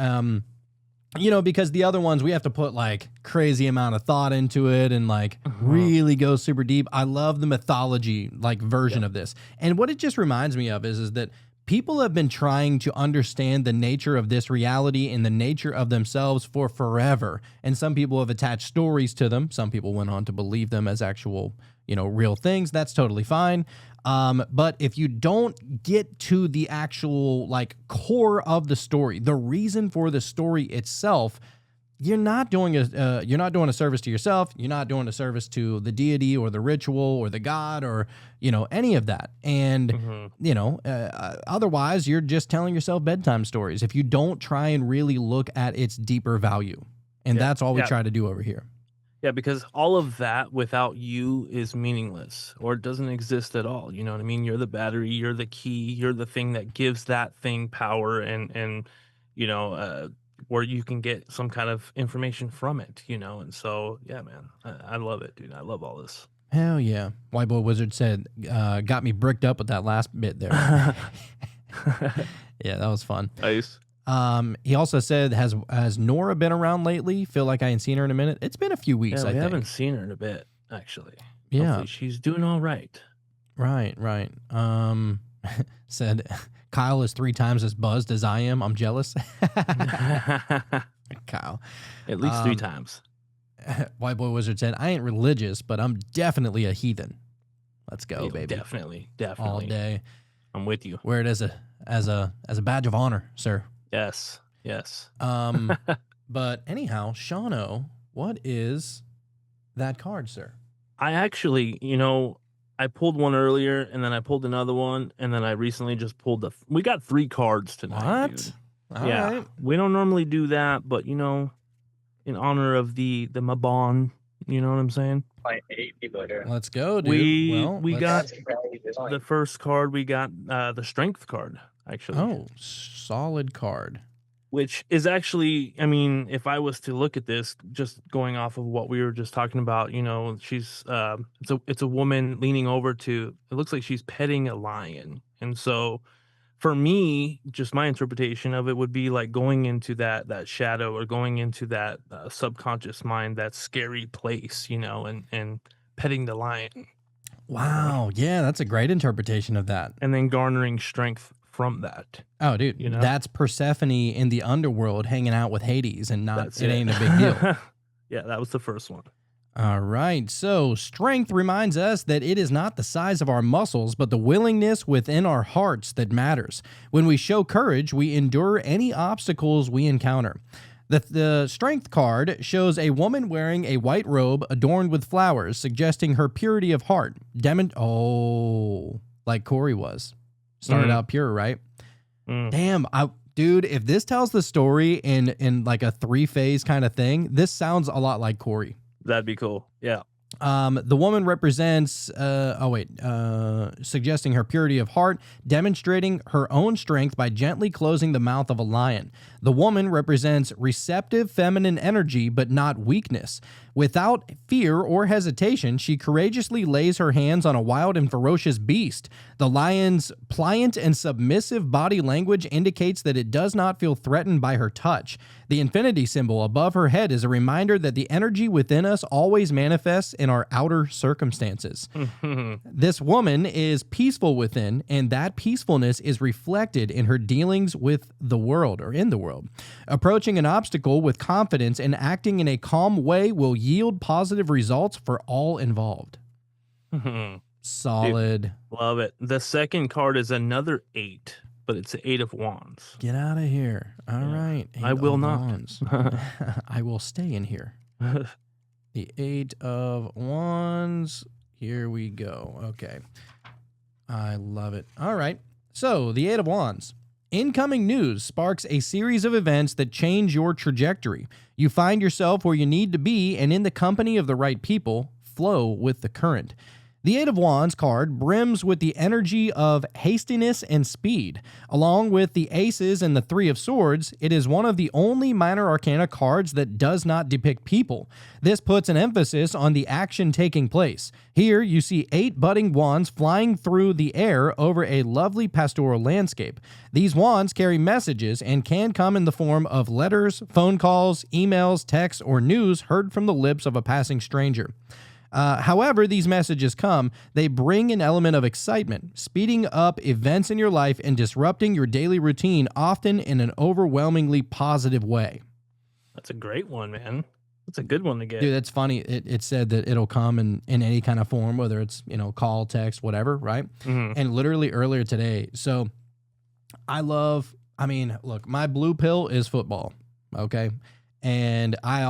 Because the other ones we have to put like crazy amount of thought into it and like really go super deep. I love the mythology like version of this. And what it just reminds me of is that people have been trying to understand the nature of this reality and the nature of themselves for forever. And some people have attached stories to them. Some people went on to believe them as actual, real things. That's totally fine. But if you don't get to the actual core of the story, the reason for the story itself, you're not doing a service to yourself. You're not doing a service to the deity or the ritual or the god or any of that. And otherwise, you're just telling yourself bedtime stories if you don't try and really look at its deeper value. And that's all we try to do over here. Yeah, because all of that without you is meaningless or it doesn't exist at all. You know what I mean? You're the battery, you're the key, you're the thing that gives that thing power and where you can get some kind of information from it, And so, yeah, man, I love it, dude. I love all this. Hell yeah. White Boy Wizard said, got me bricked up with that last bit there. Yeah, that was fun. Nice. He also said, has Nora been around lately? Feel like I ain't seen her in a minute. It's been a few weeks, Yeah, I we think. haven't seen her in a bit, actually. Yeah. Hopefully she's doing all right. Right. Said, Kyle is 3 times as buzzed as I am. I'm jealous. Kyle. At least 3 times. White Boy Wizard said, I ain't religious, but I'm definitely a heathen. Let's go, baby. Definitely. All day. I'm with you. Wear it as a badge of honor, sir. Yes. But anyhow, Shauno, what is that card, sir? I actually, I pulled one earlier, and then I pulled another one, and then I recently just pulled we got 3 cards tonight. What? Dude. All right. We don't normally do that, but in honor of the Mabon, you know what I'm saying? Like 8 people here. Let's go, dude. We got the first card. We got the strength card, actually. Oh, solid card. Which is actually, if I was to look at this, just going off of what we were just talking about, she's it's a woman leaning over to. It looks like she's petting a lion, and so for me, just my interpretation of it would be like going into that shadow or going into that subconscious mind, that scary place, and petting the lion. Wow. Yeah, that's a great interpretation of that. And then garnering strength from that. Oh, dude, that's Persephone in the underworld hanging out with Hades, and it ain't a big deal. Yeah, that was the first one. All right, so strength reminds us that it is not the size of our muscles, but the willingness within our hearts that matters. When we show courage, we endure any obstacles we encounter. The strength card shows a woman wearing a white robe adorned with flowers, suggesting her purity of heart. Like Corey was. Started out pure, right? Damn, dude, if this tells the story in like a 3-phase kind of thing, this sounds a lot like Corey. That'd be cool. Yeah. The woman represents, suggesting her purity of heart, demonstrating her own strength by gently closing the mouth of a lion. The woman represents receptive feminine energy, but not weakness. Without fear or hesitation, she courageously lays her hands on a wild and ferocious beast. The lion's pliant and submissive body language indicates that it does not feel threatened by her touch. The infinity symbol above her head is a reminder that the energy within us always manifests in our outer circumstances. This woman is peaceful within, and that peacefulness is reflected in her dealings with the world or in the world. Approaching an obstacle with confidence and acting in a calm way will yield positive results for all involved. Solid. Dude, love it. The second card is another 8, but it's the 8 of Wands. Get out of here. All right. I will not. I will stay in here. The 8 of Wands. Here we go. Okay. I love it. All right. So, the 8 of Wands. Incoming news sparks a series of events that change your trajectory. You find yourself where you need to be, and in the company of the right people, flow with the current. The 8 of Wands card brims with the energy of hastiness and speed. Along with the Aces and the 3 of Swords, it is one of the only minor arcana cards that does not depict people. This puts an emphasis on the action taking place. Here, you see 8 budding wands flying through the air over a lovely pastoral landscape. These wands carry messages and can come in the form of letters, phone calls, emails, texts, or news heard from the lips of a passing stranger. However, these messages come, they bring an element of excitement, speeding up events in your life and disrupting your daily routine, often in an overwhelmingly positive way. That's a great one, man. That's a good one to get. Dude, that's funny. It said that it'll come in any kind of form, whether it's, call, text, whatever, right? And literally earlier today, so look, my blue pill is football, okay? And I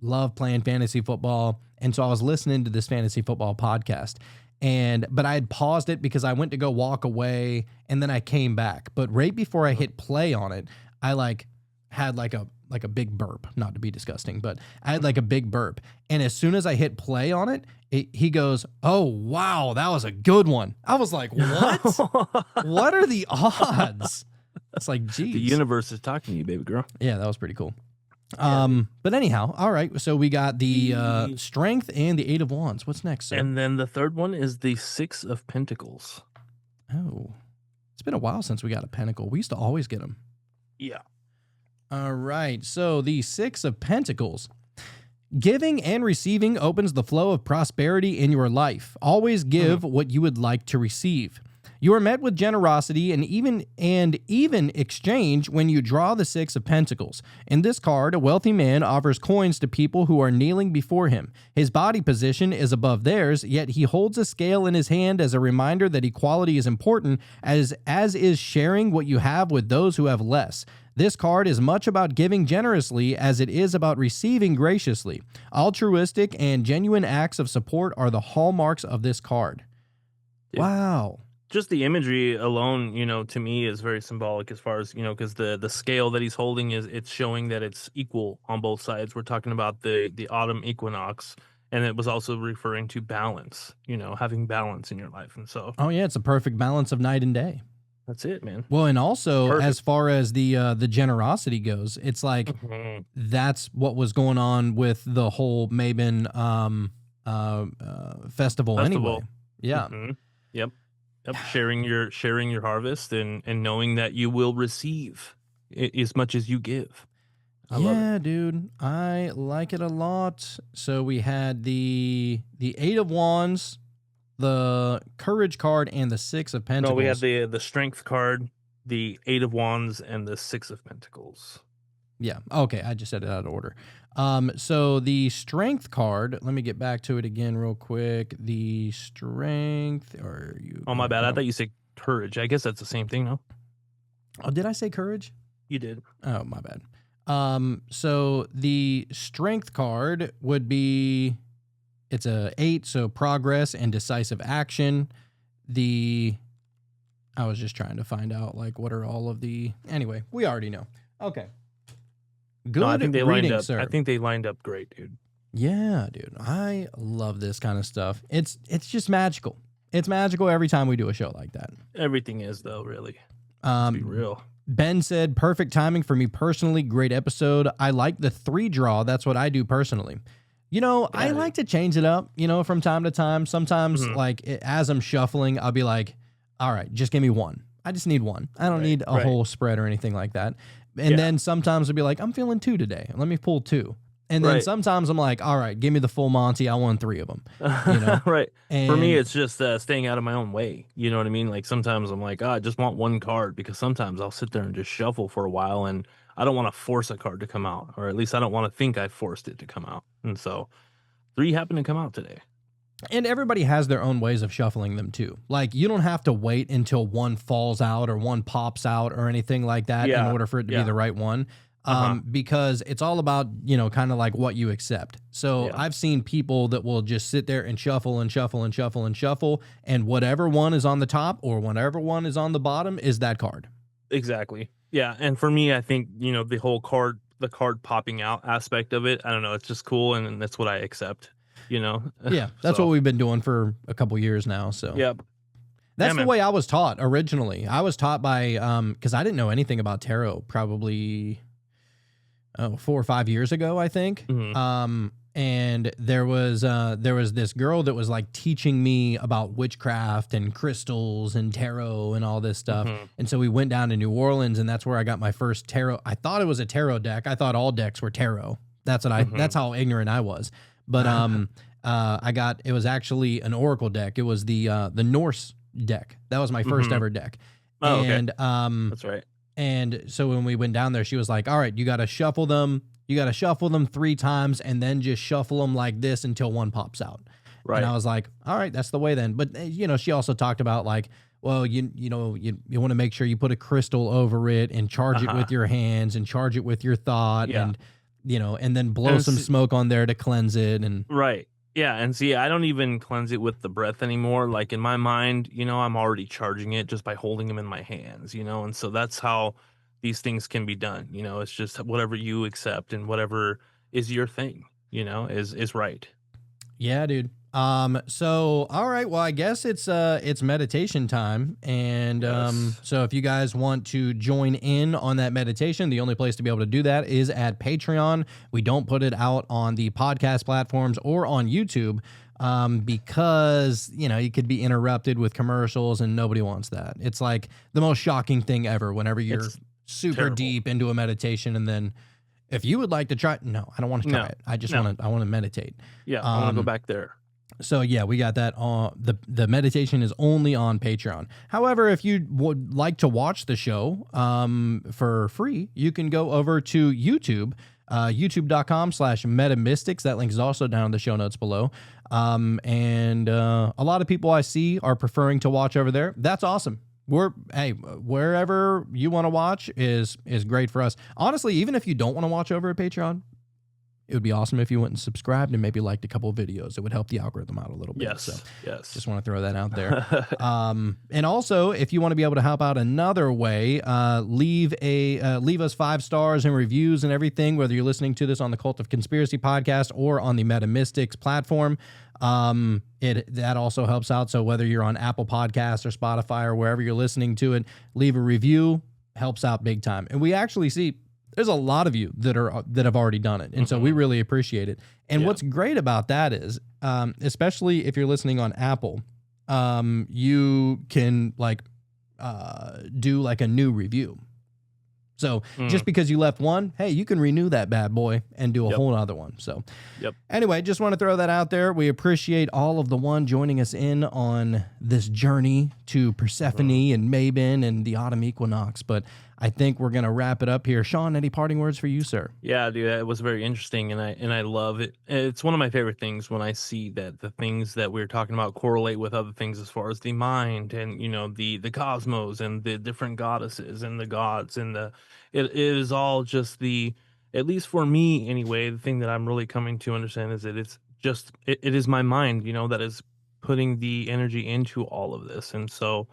love playing fantasy football, and so I was listening to this fantasy football podcast, but I had paused it because I went to go walk away, and then I came back. But right before I hit play on it, I had a big burp, not to be disgusting, but I had like a big burp. And as soon as I hit play on it, he goes, "Oh, wow, that was a good one." I was like, what? What are the odds? It's like, geez. The universe is talking to you, baby girl. Yeah, that was pretty cool. But anyhow, all right. So we got the strength and the 8 of Wands. What's next, sir? And then the third one is the 6 of Pentacles. Oh, it's been a while since we got a pentacle. We used to always get them. Yeah. All right, so the 6 of Pentacles. Giving and receiving opens the flow of prosperity in your life. Always give what you would like to receive. You are met with generosity and even exchange when you draw the 6 of Pentacles. In this card, a wealthy man offers coins to people who are kneeling before him. His body position is above theirs, yet he holds a scale in his hand as a reminder that equality is important, as is sharing what you have with those who have less. This card is much about giving generously as it is about receiving graciously. Altruistic and genuine acts of support are the hallmarks of this card. Wow. Just the imagery alone, to me is very symbolic as far as, because the scale that he's holding it's showing that it's equal on both sides. We're talking about the autumn equinox, and it was also referring to balance, having balance in your life. And so, oh yeah, it's a perfect balance of night and day. That's it, man. Well, and also Perfect. As far as the generosity goes, it's like that's what was going on with the whole Mabon festival anyway. Yeah. Yep. Sharing your harvest and knowing that you will receive as much as you give. I love it. Dude, I like it a lot. So we had the 8 of Wands, the Courage card, and the 6 of Pentacles. No, we had the Strength card, the 8 of Wands, and the 6 of Pentacles. Yeah. Okay, I just said it out of order. So the Strength card, let me get back to it again real quick. The Strength, or you? Oh, my bad. I thought you said Courage. I guess that's the same thing, no? Oh, did I say Courage? You did. Oh, my bad. So the Strength card would be, it's a 8, so progress and decisive action. I was just trying to find out, what are all of anyway, we already know. Okay. Good no, I think they reading, lined up. sir. I think they lined up great, dude. Yeah, dude. I love this kind of stuff. It's just magical. It's magical every time we do a show like that. Everything is, though, really. Let's be real. Ben said, perfect timing for me personally. Great episode. I like the 3 draw. That's what I do personally. I like to change it up, from time to time. Sometimes, as I'm shuffling, I'll be like, all right, just give me 1. I just need 1. I don't need a whole spread or anything like that. And then sometimes I'll be like, I'm feeling 2 today. Let me pull 2. And then sometimes I'm like, all right, give me the full Monty. I want 3 of them. Right. And for me, it's just staying out of my own way. You know what I mean? Like sometimes I'm like, I just want 1 card, because sometimes I'll sit there and just shuffle for a while, and I don't want to force a card to come out, or at least I don't want to think I forced it to come out. And so 3 happened to come out today. And everybody has their own ways of shuffling them too. Like, you don't have to wait until 1 falls out or 1 pops out or anything like that in order for it to be the right one. Because it's all about, kind of like what you accept. So I've seen people that will just sit there and shuffle and shuffle and shuffle and shuffle, and whatever one is on the top or whatever one is on the bottom is that card. Exactly. Yeah. And for me, I think, the whole the card popping out aspect of it, I don't know, it's just cool, and that's what I accept. Yeah, that's what we've been doing for a couple years now. So that's the way I was taught originally. I was taught by because I didn't know anything about tarot probably 4 or 5 years ago, I think. And there was this girl that was teaching me about witchcraft and crystals and tarot and all this stuff. And so we went down to New Orleans, and that's where I got my first tarot. I thought it was a tarot deck. I thought all decks were tarot. That's what that's how ignorant I was. But It was actually an Oracle deck. It was the Norse deck. That was my first ever deck. Oh, okay. And That's right. and so when we went down there, she was like, all right, you got to shuffle them. You got to shuffle them 3 times and then just shuffle them like this until one pops out. Right. And I was like, all right, that's the way then. But, she also talked about like, well, you want to make sure you put a crystal over it and charge it with your hands and charge it with your thought and, and then blow some smoke on there to cleanse it. And right. Yeah. And see, I don't even cleanse it with the breath anymore. Like in my mind, I'm already charging it just by holding them in my hands, and so that's how these things can be done. It's just whatever you accept and whatever is your thing, is right. Yeah, dude. So all right, well, I guess it's meditation time. And so if you guys want to join in on that meditation, the only place to be able to do that is at Patreon. We don't put it out on the podcast platforms or on YouTube because you could be interrupted with commercials and nobody wants that. It's like the most shocking thing ever whenever you're super deep into a meditation and then if you would like to try, no, I don't want to try it. I just want to meditate. Yeah, I want to go back there. So yeah, we got that on the meditation is only on Patreon. However, if you would like to watch the show for free, you can go over to YouTube, youtube.com/metamystics. That link is also down in the show notes below. And a lot of people I see are preferring to watch over there. That's awesome. Wherever you want to watch is great for us. Honestly, even if you don't want to watch over at Patreon, it would be awesome if you went and subscribed and maybe liked a couple of videos. It would help the algorithm out a little bit. Yes. So yes. Just want to throw that out there. And also, if you want to be able to help out another way, leave us 5 stars and reviews and everything, whether you're listening to this on the Cult of Conspiracy podcast or on the Metamystics platform. That also helps out. So whether you're on Apple Podcasts or Spotify or wherever you're listening to it, leave a review, helps out big time. And we actually see there's a lot of you that have already done it. And so we really appreciate it. And what's great about that is, especially if you're listening on Apple, you can do like a new review. So just because you left one, hey, you can renew that bad boy and do a whole other one. So anyway, just want to throw that out there. We appreciate all of the one joining us in on this journey to Persephone and Mabon and the autumn equinox. But I think we're going to wrap it up here. Sean, any parting words for you, sir? Yeah, dude, it was very interesting, and I love it. It's one of my favorite things when I see that the things that we're talking about correlate with other things as far as the mind and the cosmos and the different goddesses and the gods and it is all just at least for me anyway, the thing that I'm really coming to understand is that it's just it is my mind, that is putting the energy into all of this, and so.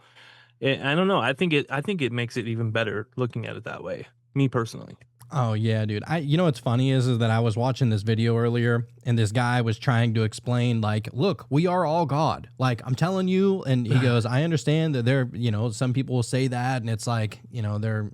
I don't know. I think it makes it even better looking at it that way. Me personally. Oh yeah, dude. What's funny is that I was watching this video earlier and this guy was trying to explain like, look, we are all God. Like I'm telling you. And he goes, I understand that there, some people will say that and it's like, they're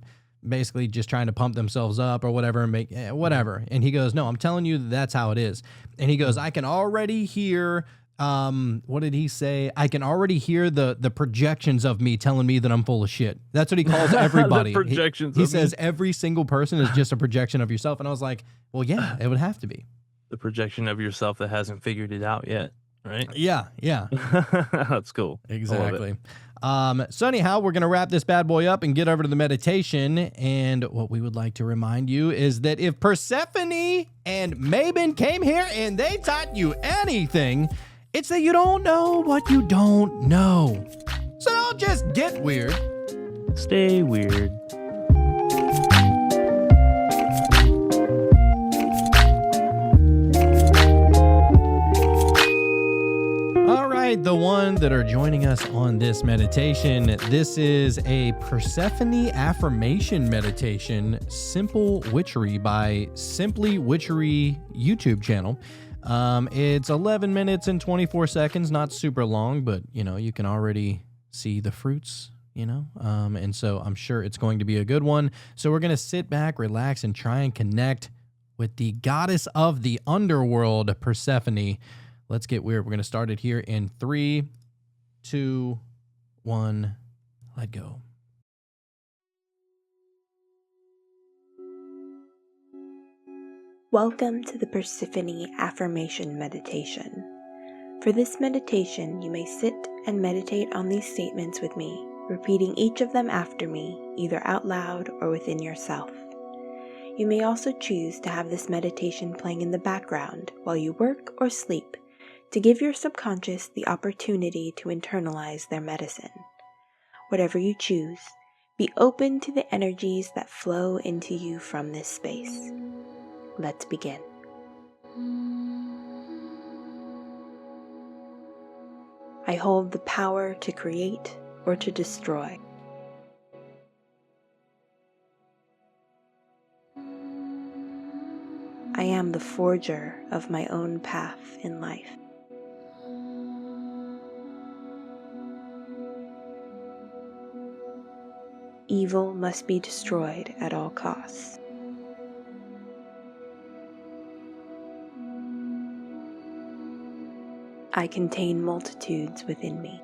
basically just trying to pump themselves up or whatever and make whatever. And he goes, no, I'm telling you that's how it is. And he goes, I can already hear what did he say? I can already hear the projections of me telling me that I'm full of shit. That's what he calls everybody. The projections. He says every single person is just a projection of yourself. And I was like, well, yeah, it would have to be. The projection of yourself that hasn't figured it out yet, right? Yeah. That's cool. Exactly. So anyhow, we're going to wrap this bad boy up and get over to the meditation. And what we would like to remind you is that if Persephone and Mabon came here and they taught you anything, it's that you don't know what you don't know. So don't just get weird. Stay weird. All right, the one that are joining us on this meditation, this is a Persephone affirmation meditation, Simple Witchery by Simply Witchery YouTube channel. It's 11 minutes and 24 seconds, not super long, but you can already see the fruits, and so I'm sure it's going to be a good one. So we're going to sit back, relax, and try and connect with the goddess of the underworld, Persephone. Let's get weird. We're going to start it here in 3, 2, 1, let go. Welcome to the Persephone Affirmation Meditation. For this meditation, you may sit and meditate on these statements with me, repeating each of them after me, either out loud or within yourself. You may also choose to have this meditation playing in the background while you work or sleep to give your subconscious the opportunity to internalize their medicine. Whatever you choose, be open to the energies that flow into you from this space. Let's begin. I hold the power to create or to destroy. I am the forger of my own path in life. Evil must be destroyed at all costs. I contain multitudes within me.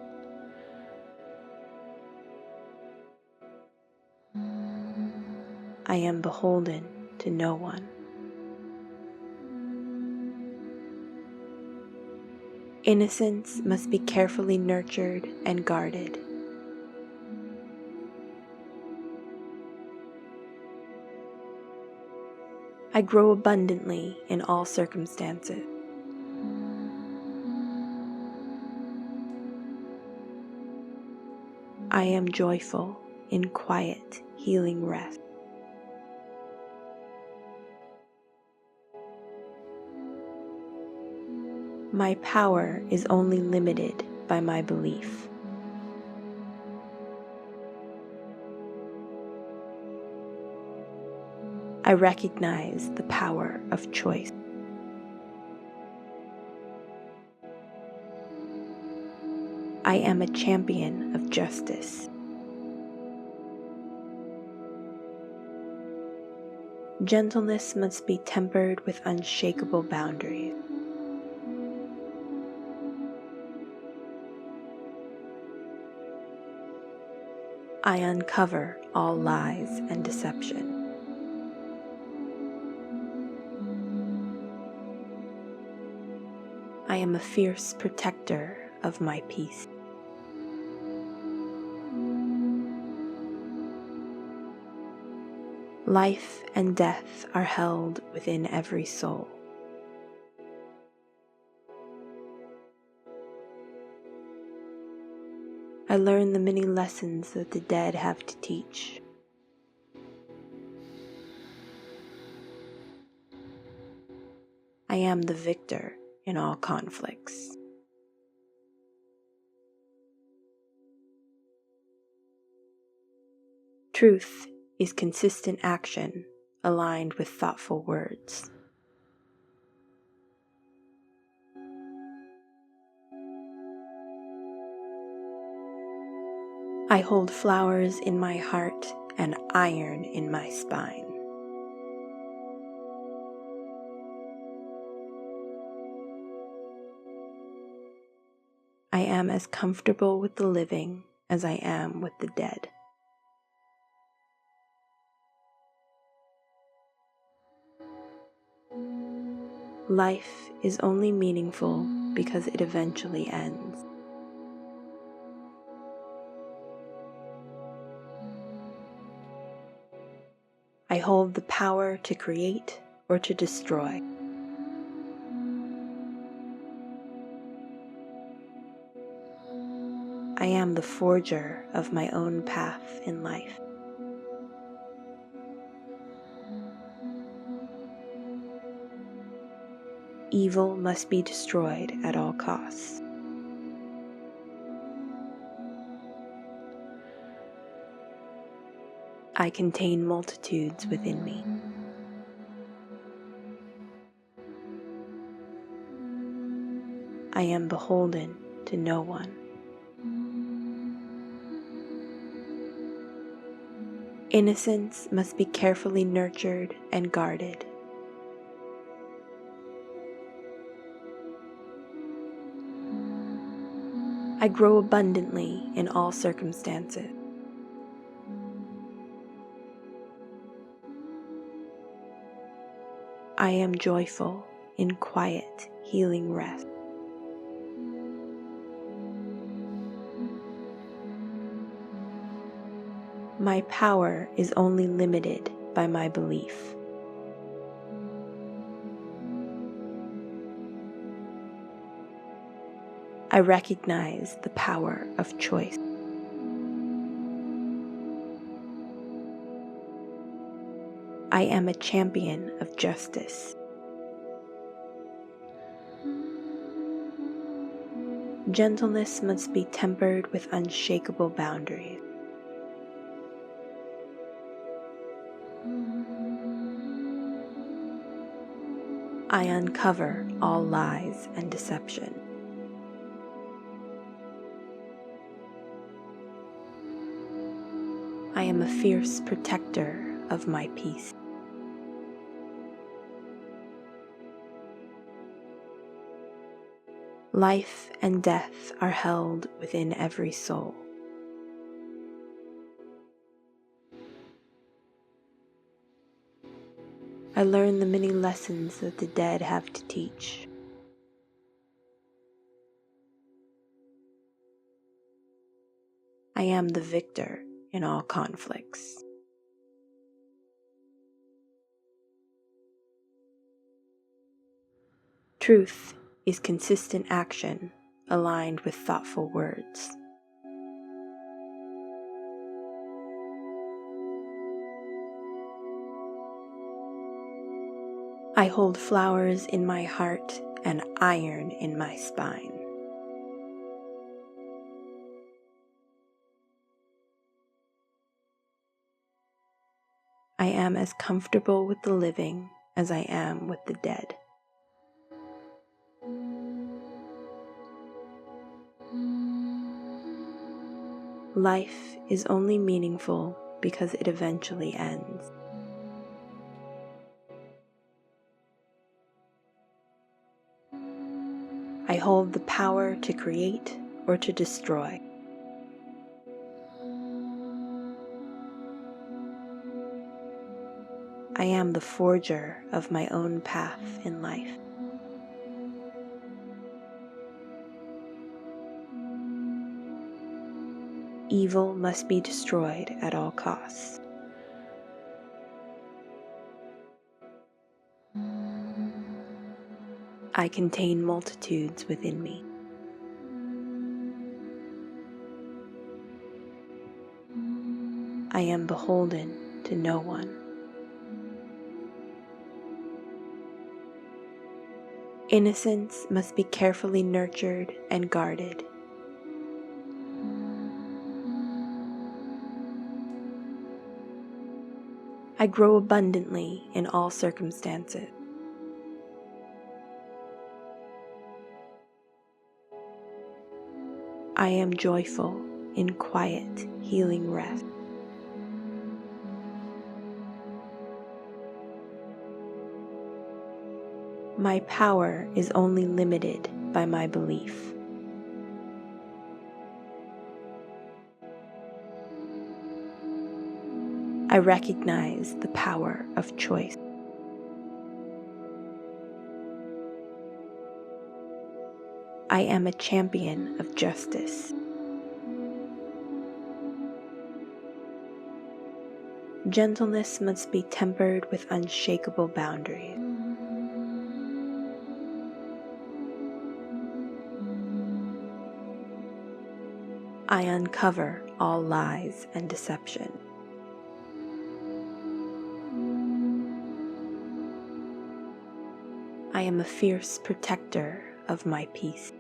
I am beholden to no one. Innocence must be carefully nurtured and guarded. I grow abundantly in all circumstances. I am joyful in quiet, healing rest. My power is only limited by my belief. I recognize the power of choice. I am a champion of justice. Gentleness must be tempered with unshakable boundaries. I uncover all lies and deception. I am a fierce protector of my peace. Life and death are held within every soul. I learn the many lessons that the dead have to teach. I am the victor in all conflicts. Truth is consistent action aligned with thoughtful words. I hold flowers in my heart and iron in my spine. I am as comfortable with the living as I am with the dead. Life is only meaningful because it eventually ends. I hold the power to create or to destroy. I am the forger of my own path in life. Evil must be destroyed at all costs. I contain multitudes within me. I am beholden to no one. Innocence must be carefully nurtured and guarded. I grow abundantly in all circumstances. I am joyful in quiet, healing rest. My power is only limited by my belief. I recognize the power of choice. I am a champion of justice. Gentleness must be tempered with unshakable boundaries. I uncover all lies and deception. I am a fierce protector of my peace. Life and death are held within every soul. I learn the many lessons that the dead have to teach. I am the victor in all conflicts. Truth is consistent action aligned with thoughtful words. I hold flowers in my heart and iron in my spine. I am as comfortable with the living as I am with the dead. Life is only meaningful because it eventually ends. I hold the power to create or to destroy. I am the forger of my own path in life. Evil must be destroyed at all costs. I contain multitudes within me. I am beholden to no one. Innocence must be carefully nurtured and guarded. I grow abundantly in all circumstances. I am joyful in quiet, healing rest. My power is only limited by my belief. I recognize the power of choice. I am a champion of justice. Gentleness must be tempered with unshakable boundaries. I uncover all lies and deception. I am a fierce protector of my peace.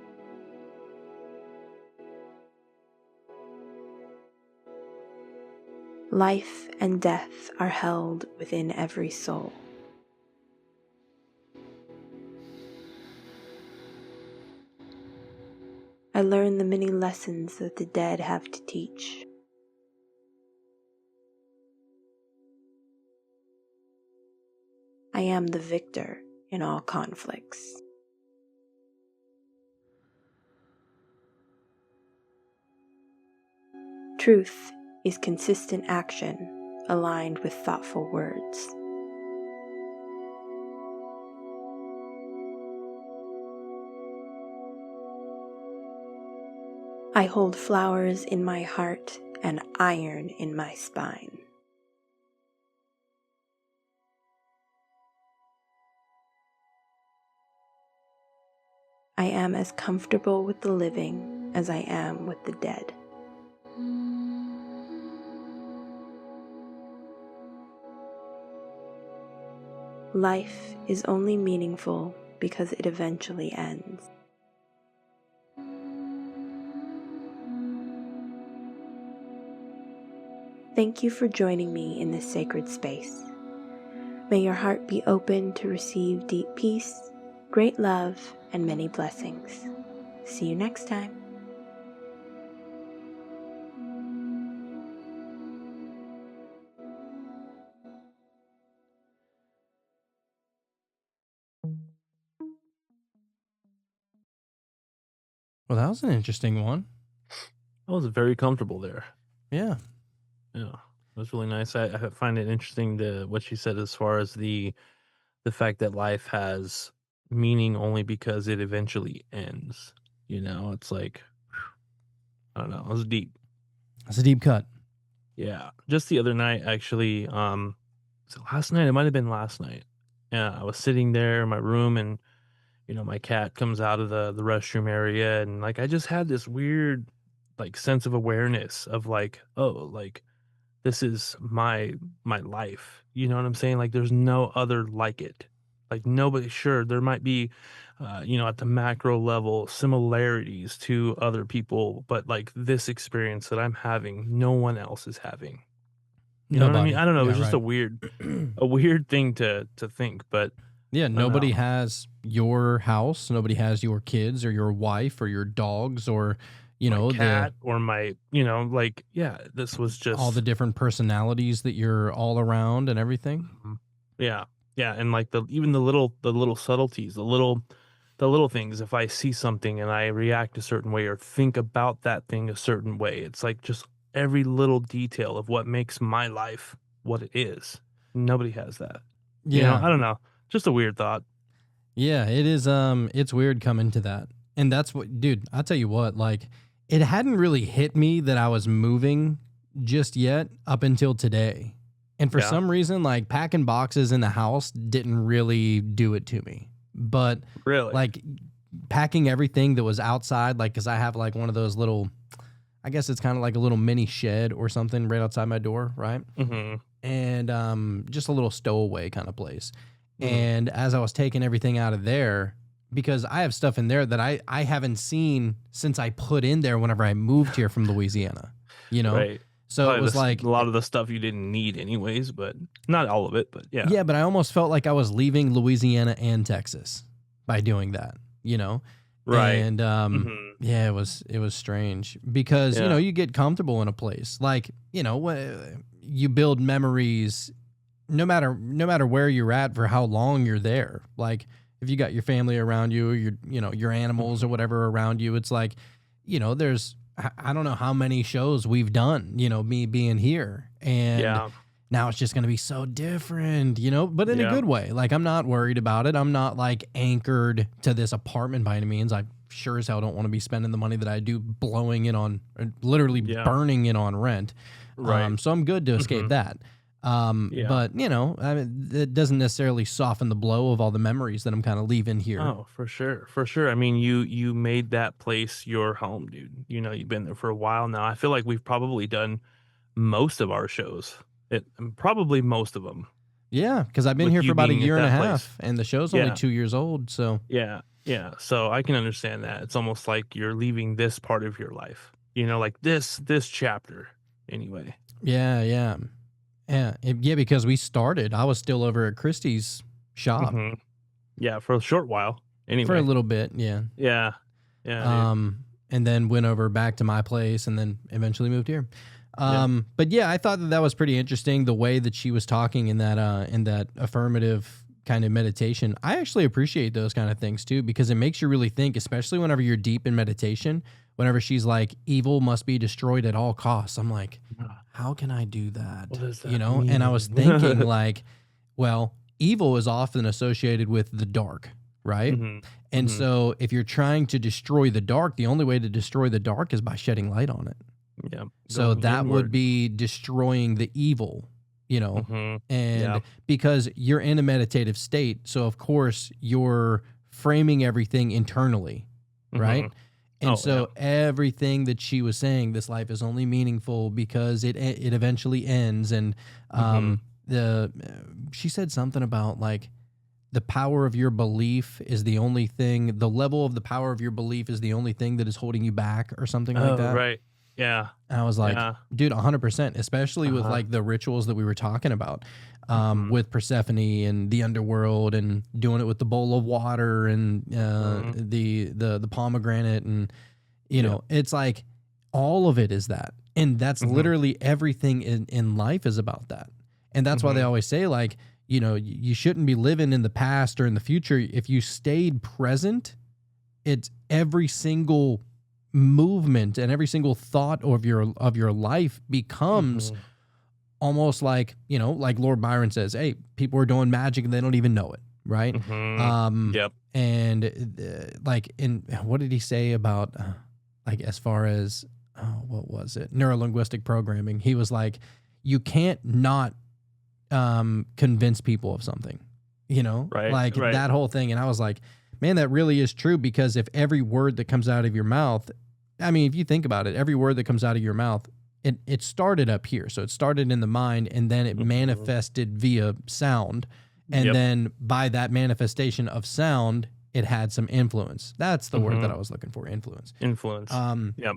Life and death are held within every soul. I learn the many lessons that the dead have to teach. I am the victor in all conflicts. Truth is consistent action aligned with thoughtful words. I hold flowers in my heart and iron in my spine. I am as comfortable with the living as I am with the dead. Life is only meaningful because it eventually ends. Thank you for joining me in this sacred space. May your heart be open to receive deep peace, great love, and many blessings. See you next time. Well, that was an interesting one. I was very comfortable there. Yeah. Yeah, it was really nice. I find it interesting what she said as far as the fact that life has meaning only because it eventually ends. It's like, I don't know, it was deep. That's a deep cut. Yeah, just the other night, actually. Was it last night? It might have been last night. Yeah, I was sitting there in my room, and my cat comes out of the restroom area, and like I just had this weird like sense of awareness of like, oh, like this is my life. You know what I'm saying? Like there's no other like it. Like nobody, sure, there might be at the macro level similarities to other people, but like this experience that I'm having, no one else is having. You know what I mean? Nobody. I don't know. Yeah, It's just right. a weird thing to think, but Yeah, I don't nobody know. has your house. Nobody has your kids or your wife or your dogs or, My cat or my, like, yeah, this was all the just, different personalities that you're all around and everything. yeah, yeah, and like even the little subtleties, the little things. If I see something and I react a certain way or think about that thing a certain way, it's like just every little detail of what makes my life what it is. Nobody has that. Yeah. I don't know. Just a weird thought. Yeah, it is it's weird coming to that. And that's what, dude, I'll tell you what, like it hadn't really hit me that I was moving just yet up until today. And for Yeah. some reason, like packing boxes in the house didn't really do it to me. But Really? like packing everything that was outside, like, cause I have like one of those little, I guess it's kind of like a little mini shed or something right outside my door, right? Mm-hmm. And just a little stowaway kind of place. Mhm. And as I was taking everything out of there, because I have stuff in there that I haven't seen since I put in there whenever I moved here from Louisiana, Right. So Probably it was like a lot of the stuff you didn't need anyways, but not all of it, but yeah. yeah, but I almost felt like I was leaving Louisiana and Texas by doing that, Right. And Mhm. yeah, it was strange because Yeah. you get comfortable in a place like you build memories no matter where you're at for how long you're there. Like if you got your family around you, your animals or whatever around you, it's like there's I don't know how many shows we've done, me being here, and Yeah. now it's just going to be so different, but in a Yeah. good way. Like I'm not worried about it. I'm not like anchored to this apartment by any means. I sure as hell don't want to be spending the money that I do blowing it on, literally Yeah. burning it on rent. Right. So I'm good to escape Mhm. that. Yeah. But I mean, it doesn't necessarily soften the blow of all the memories that I'm kind of leaving here. Oh, for sure. For sure. I mean, you made that place your home, dude. You've been there for a while now. I feel like we've probably done most of our shows. Probably most of them. Yeah, because I've been With here for you about a being at year and a that place. half, and the show's only Yeah. 2 years old. So Yeah. Yeah. So I can understand that. It's almost like you're leaving this part of your life. Like this chapter anyway. yeah. Yeah, because we started. I was still over at Christie's shop Mhm. Yeah, for a short while. Anyway. for a little bit. Yeah. Yeah. Yeah. Dude. And then went over back to my place, and then eventually moved here. But yeah, I thought that was pretty interesting. The way that she was talking in that affirmative kind of meditation. I actually appreciate those kind of things too, because it makes you really think, especially whenever you're deep in meditation. Whenever she's like, "Evil must be destroyed at all costs," I'm like, how can I do that? What does that And I was mean? thinking like, well, evil is often associated with the dark, right? Mhm. And Mhm. so if you're trying to destroy the dark, the only way to destroy the dark is by shedding light on it. Yeah. So Going that would inward. be destroying the evil, you know, Mhm. and Yeah. because you're in a meditative state, so of course you're framing everything internally, right? Mhm. And Oh, so everything that she was saying, this life is only meaningful because it eventually ends, and Mhm. she said something about like the power of your belief is the only thing, the level of the power of your belief is the only thing that is holding you back, or something like Oh, that. right. Yeah. And I was like, Yeah. dude, 100%, especially with Uh-huh. like the rituals that we were talking about, Mhm. with Persephone and the underworld, and doing it with the bowl of water and Mhm. the pomegranate, and you Yeah. know, it's like all of it is that, and that's Mhm. literally everything in life is about that, and that's why they Mhm. always say like, you know, you shouldn't be living in the past or in the future. If you stayed present, it's every single movement and every single thought of your life becomes Mhm. almost like, you know, like Lord Byron says, hey, people are doing magic and they don't even know it, right? Mhm. Yep. And like, in what did he say about like, as far as what was it, neurolinguistic programming, he was like, you can't not convince people of something, you know, Right. like Right. that whole thing. And I was like, man, that really is true, because if every word that comes out of your mouth, I mean, if you think about it, every word that comes out of your mouth, it started up here. So it started in the mind, and then it Mhm. manifested via sound. And Yep. then by that manifestation of sound, it had some influence. That's the word that I Mhm. was looking for, influence. Influence. Yep.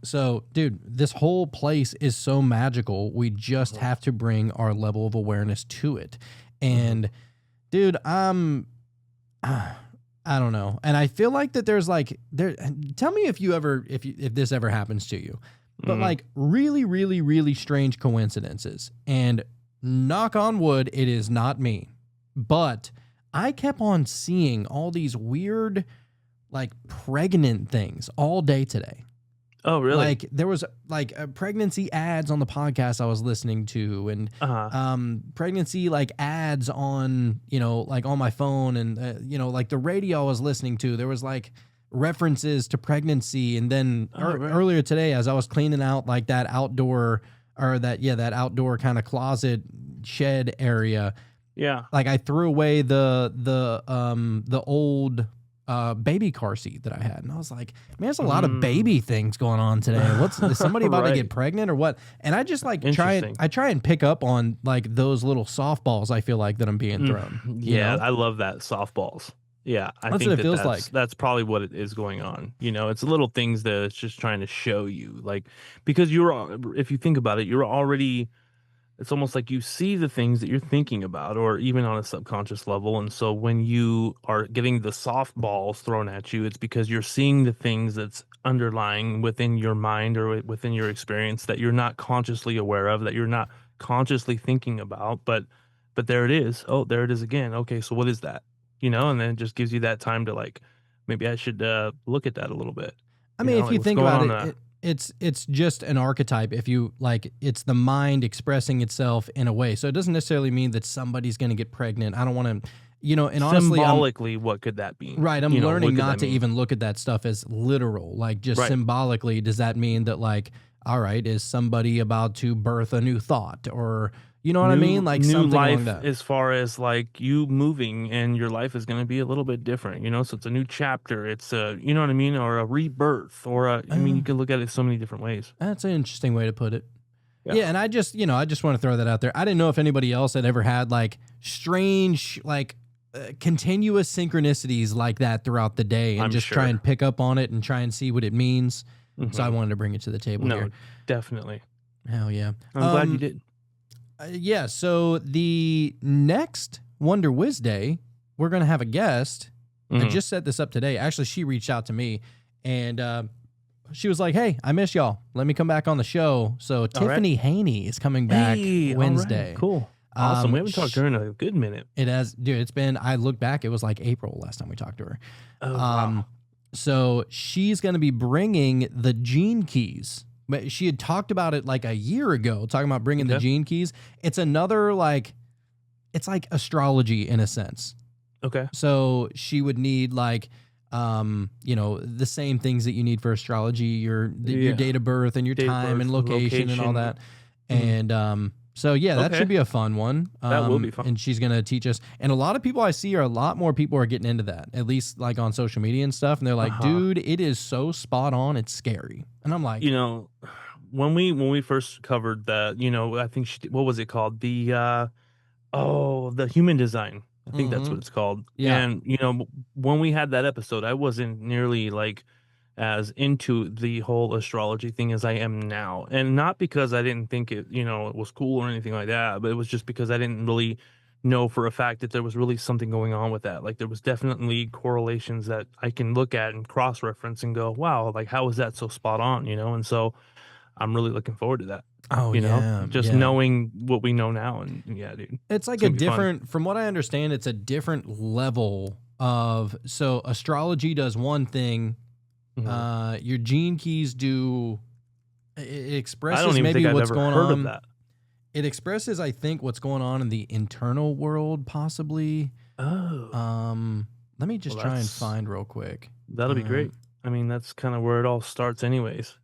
So, dude, this whole place is so magical. We just Mhm. have to bring our level of awareness to it. Mhm. And, dude, I don't know. And I feel like that there's like there. Tell me if you ever if this ever happens to you, but Mhm. like really, really, really strange coincidences. And knock on wood, it is not me. But I kept on seeing all these weird, like pregnant things all day today. Oh, really? Like there was like pregnancy ads on the podcast I was listening to, and Uh-huh. pregnancy like ads on, you know, like on my phone, and you know, like the radio I was listening to, there was like references to pregnancy. And then Oh, right. earlier today, as I was cleaning out like that outdoor, or that outdoor kind of closet shed area, Yeah. like I threw away the old baby car seat that I had, and I was like, man, there's a lot of baby things going on today. Is somebody about to get Right. pregnant or what? And I just like Interesting. try and pick up on like those little softballs I feel like that I'm being thrown. You Yeah, know? I love that, softballs. Yeah, I That's what think it feels like. that's probably what it is going on. You know, it's little things that it's just trying to show you, like, because if you think about it, you're already, it's almost like you see the things that you're thinking about, or even on a subconscious level. And so when you are getting the softballs thrown at you, it's because you're seeing the things that's underlying within your mind or within your experience that you're not consciously aware of, that you're not consciously thinking about. But there it is. Oh, there it is again. Okay, so what is that? You know, and then it just gives you that time to like, maybe I should look at that a little bit. I You mean, know, if like you what's think going about on it, there. it's just an archetype. If you like, it's the mind expressing itself in a way. So it doesn't necessarily mean that somebody's going to get pregnant. I don't want to, you know. And honestly, Symbolically, what could that mean? right, I'm You know, what learning could not that to mean? even look at that stuff as literal. Like, just Right. symbolically, does that mean that, like, all right, is somebody about to birth a new thought, or you know what I mean? Like New something along life that. as far as like you moving, and your life is going to be a little bit different, you know, so it's a new chapter, it's a, you know what I mean, or a rebirth, or a, I mean, you can look at it so many different ways. That's an interesting way to put it. Yeah. Yeah, and I just want to throw that out there. I didn't know if anybody else had ever had like strange, like continuous synchronicities like that throughout the day, and I'm just try sure. and pick up on it and try and see what it means. So I Mhm. wanted to bring it to the table No, here. definitely. Hell yeah. I'm glad you did. Yeah, so the next Wonder Wiz Day, we're going to have a guest. I Mhm. just set this up today. Actually, she reached out to me, and she was like, hey, I miss y'all. Let me come back on the show. So Tiffany Haney is coming back Hey, all right, Wednesday. cool. Awesome. We haven't sh- talked to her in a good minute. It has, dude, it's been, I look back, it was like April last time we talked to her. Oh, wow. So she's going to be bringing the Gene Keys. But she had talked about it like a year ago, talking about bringing the Okay. Gene Keys. It's another like, it's like astrology in a sense. Okay. So she would need like the same things that you need for astrology, your date of birth and your Date of time birth, and location and all that. And so yeah, that should be a fun one. That will be fun. And she's gonna teach us. And a lot of people I see a lot more people are getting into that, at least like on social media and stuff. And they're like, dude, it is so spot on, it's scary. And I'm like, when we first covered that, I think what was it called? The human design. I think that's what it's called. Yeah. And when we had that episode, I wasn't nearly like as into the whole astrology thing as I am now. And not because I didn't think it, it was cool or anything like that, but it was just because I didn't really know for a fact that there was really something going on with that. Like there was definitely correlations that I can look at and cross-reference and go, wow, like how is that so spot on, And so I'm really looking forward to that. Oh, just knowing what we know now. And yeah, dude. It's like a different, from what I understand, it's a different level of, so astrology does one thing. Your gene keys do, it expresses maybe what's going on. That. It expresses, I think, what's going on in the internal world, possibly. Oh. Let me just try and find real quick. That'll be great. I mean, that's kind of where it all starts anyways.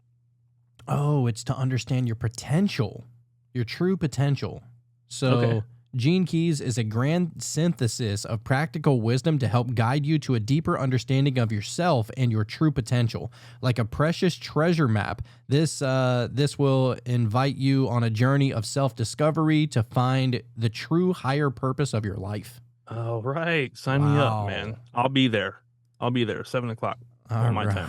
Oh, it's to understand your potential, your true potential. So Gene Keys is a grand synthesis of practical wisdom to help guide you to a deeper understanding of yourself and your true potential. Like a precious treasure map, this will invite you on a journey of self-discovery to find the true higher purpose of your life. All right. Sign me up, man. I'll be there. 7:00 on my time.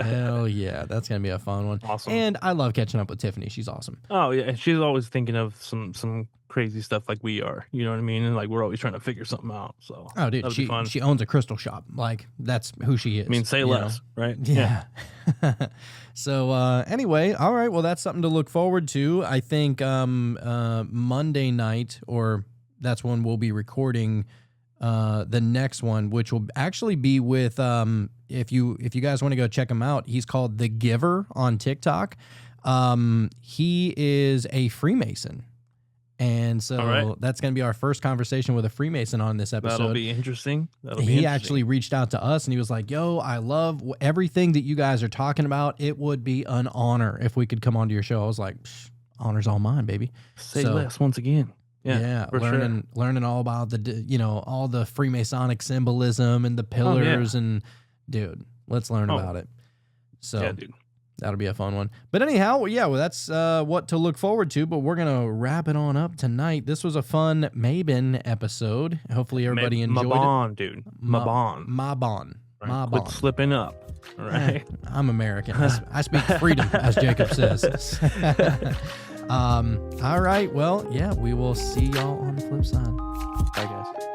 Hell yeah. That's going to be a fun one. Awesome. And I love catching up with Tiffany. She's awesome. Oh, yeah. And she's always thinking of some crazy stuff like we are. You know what I mean? And like we're always trying to figure something out. So, oh, dude, she owns a crystal shop. Like, that's who she is. I mean, say less, right? Yeah. So, anyway, all right. Well, that's something to look forward to. I think Monday night, or that's when we'll be recording the next one, which will actually be with if you guys want to go check him out, he's called The Giver on TikTok. He is a Freemason. And so that's going to be our first conversation with a Freemason on this episode. That'll be interesting. He actually reached out to us and he was like, yo, I love everything that you guys are talking about. It would be an honor if we could come onto your show. I was like, honor's all mine, baby. Say less once again. Yeah, learning all about the, all the Freemasonic symbolism and the pillars and dude, let's learn about it. So yeah, dude. That'll be a fun one. But anyhow, that's what to look forward to, but we're going to wrap it on up tonight. This was a fun Mabon episode. Hopefully everybody enjoyed Mabon, it. Dude. Mabon. Mabon. Right. Mabon. Quit slipping up. All right. I'm American. I speak freedom, as Jacob says. All right. Well, we will see y'all on the flip side. Bye, guys.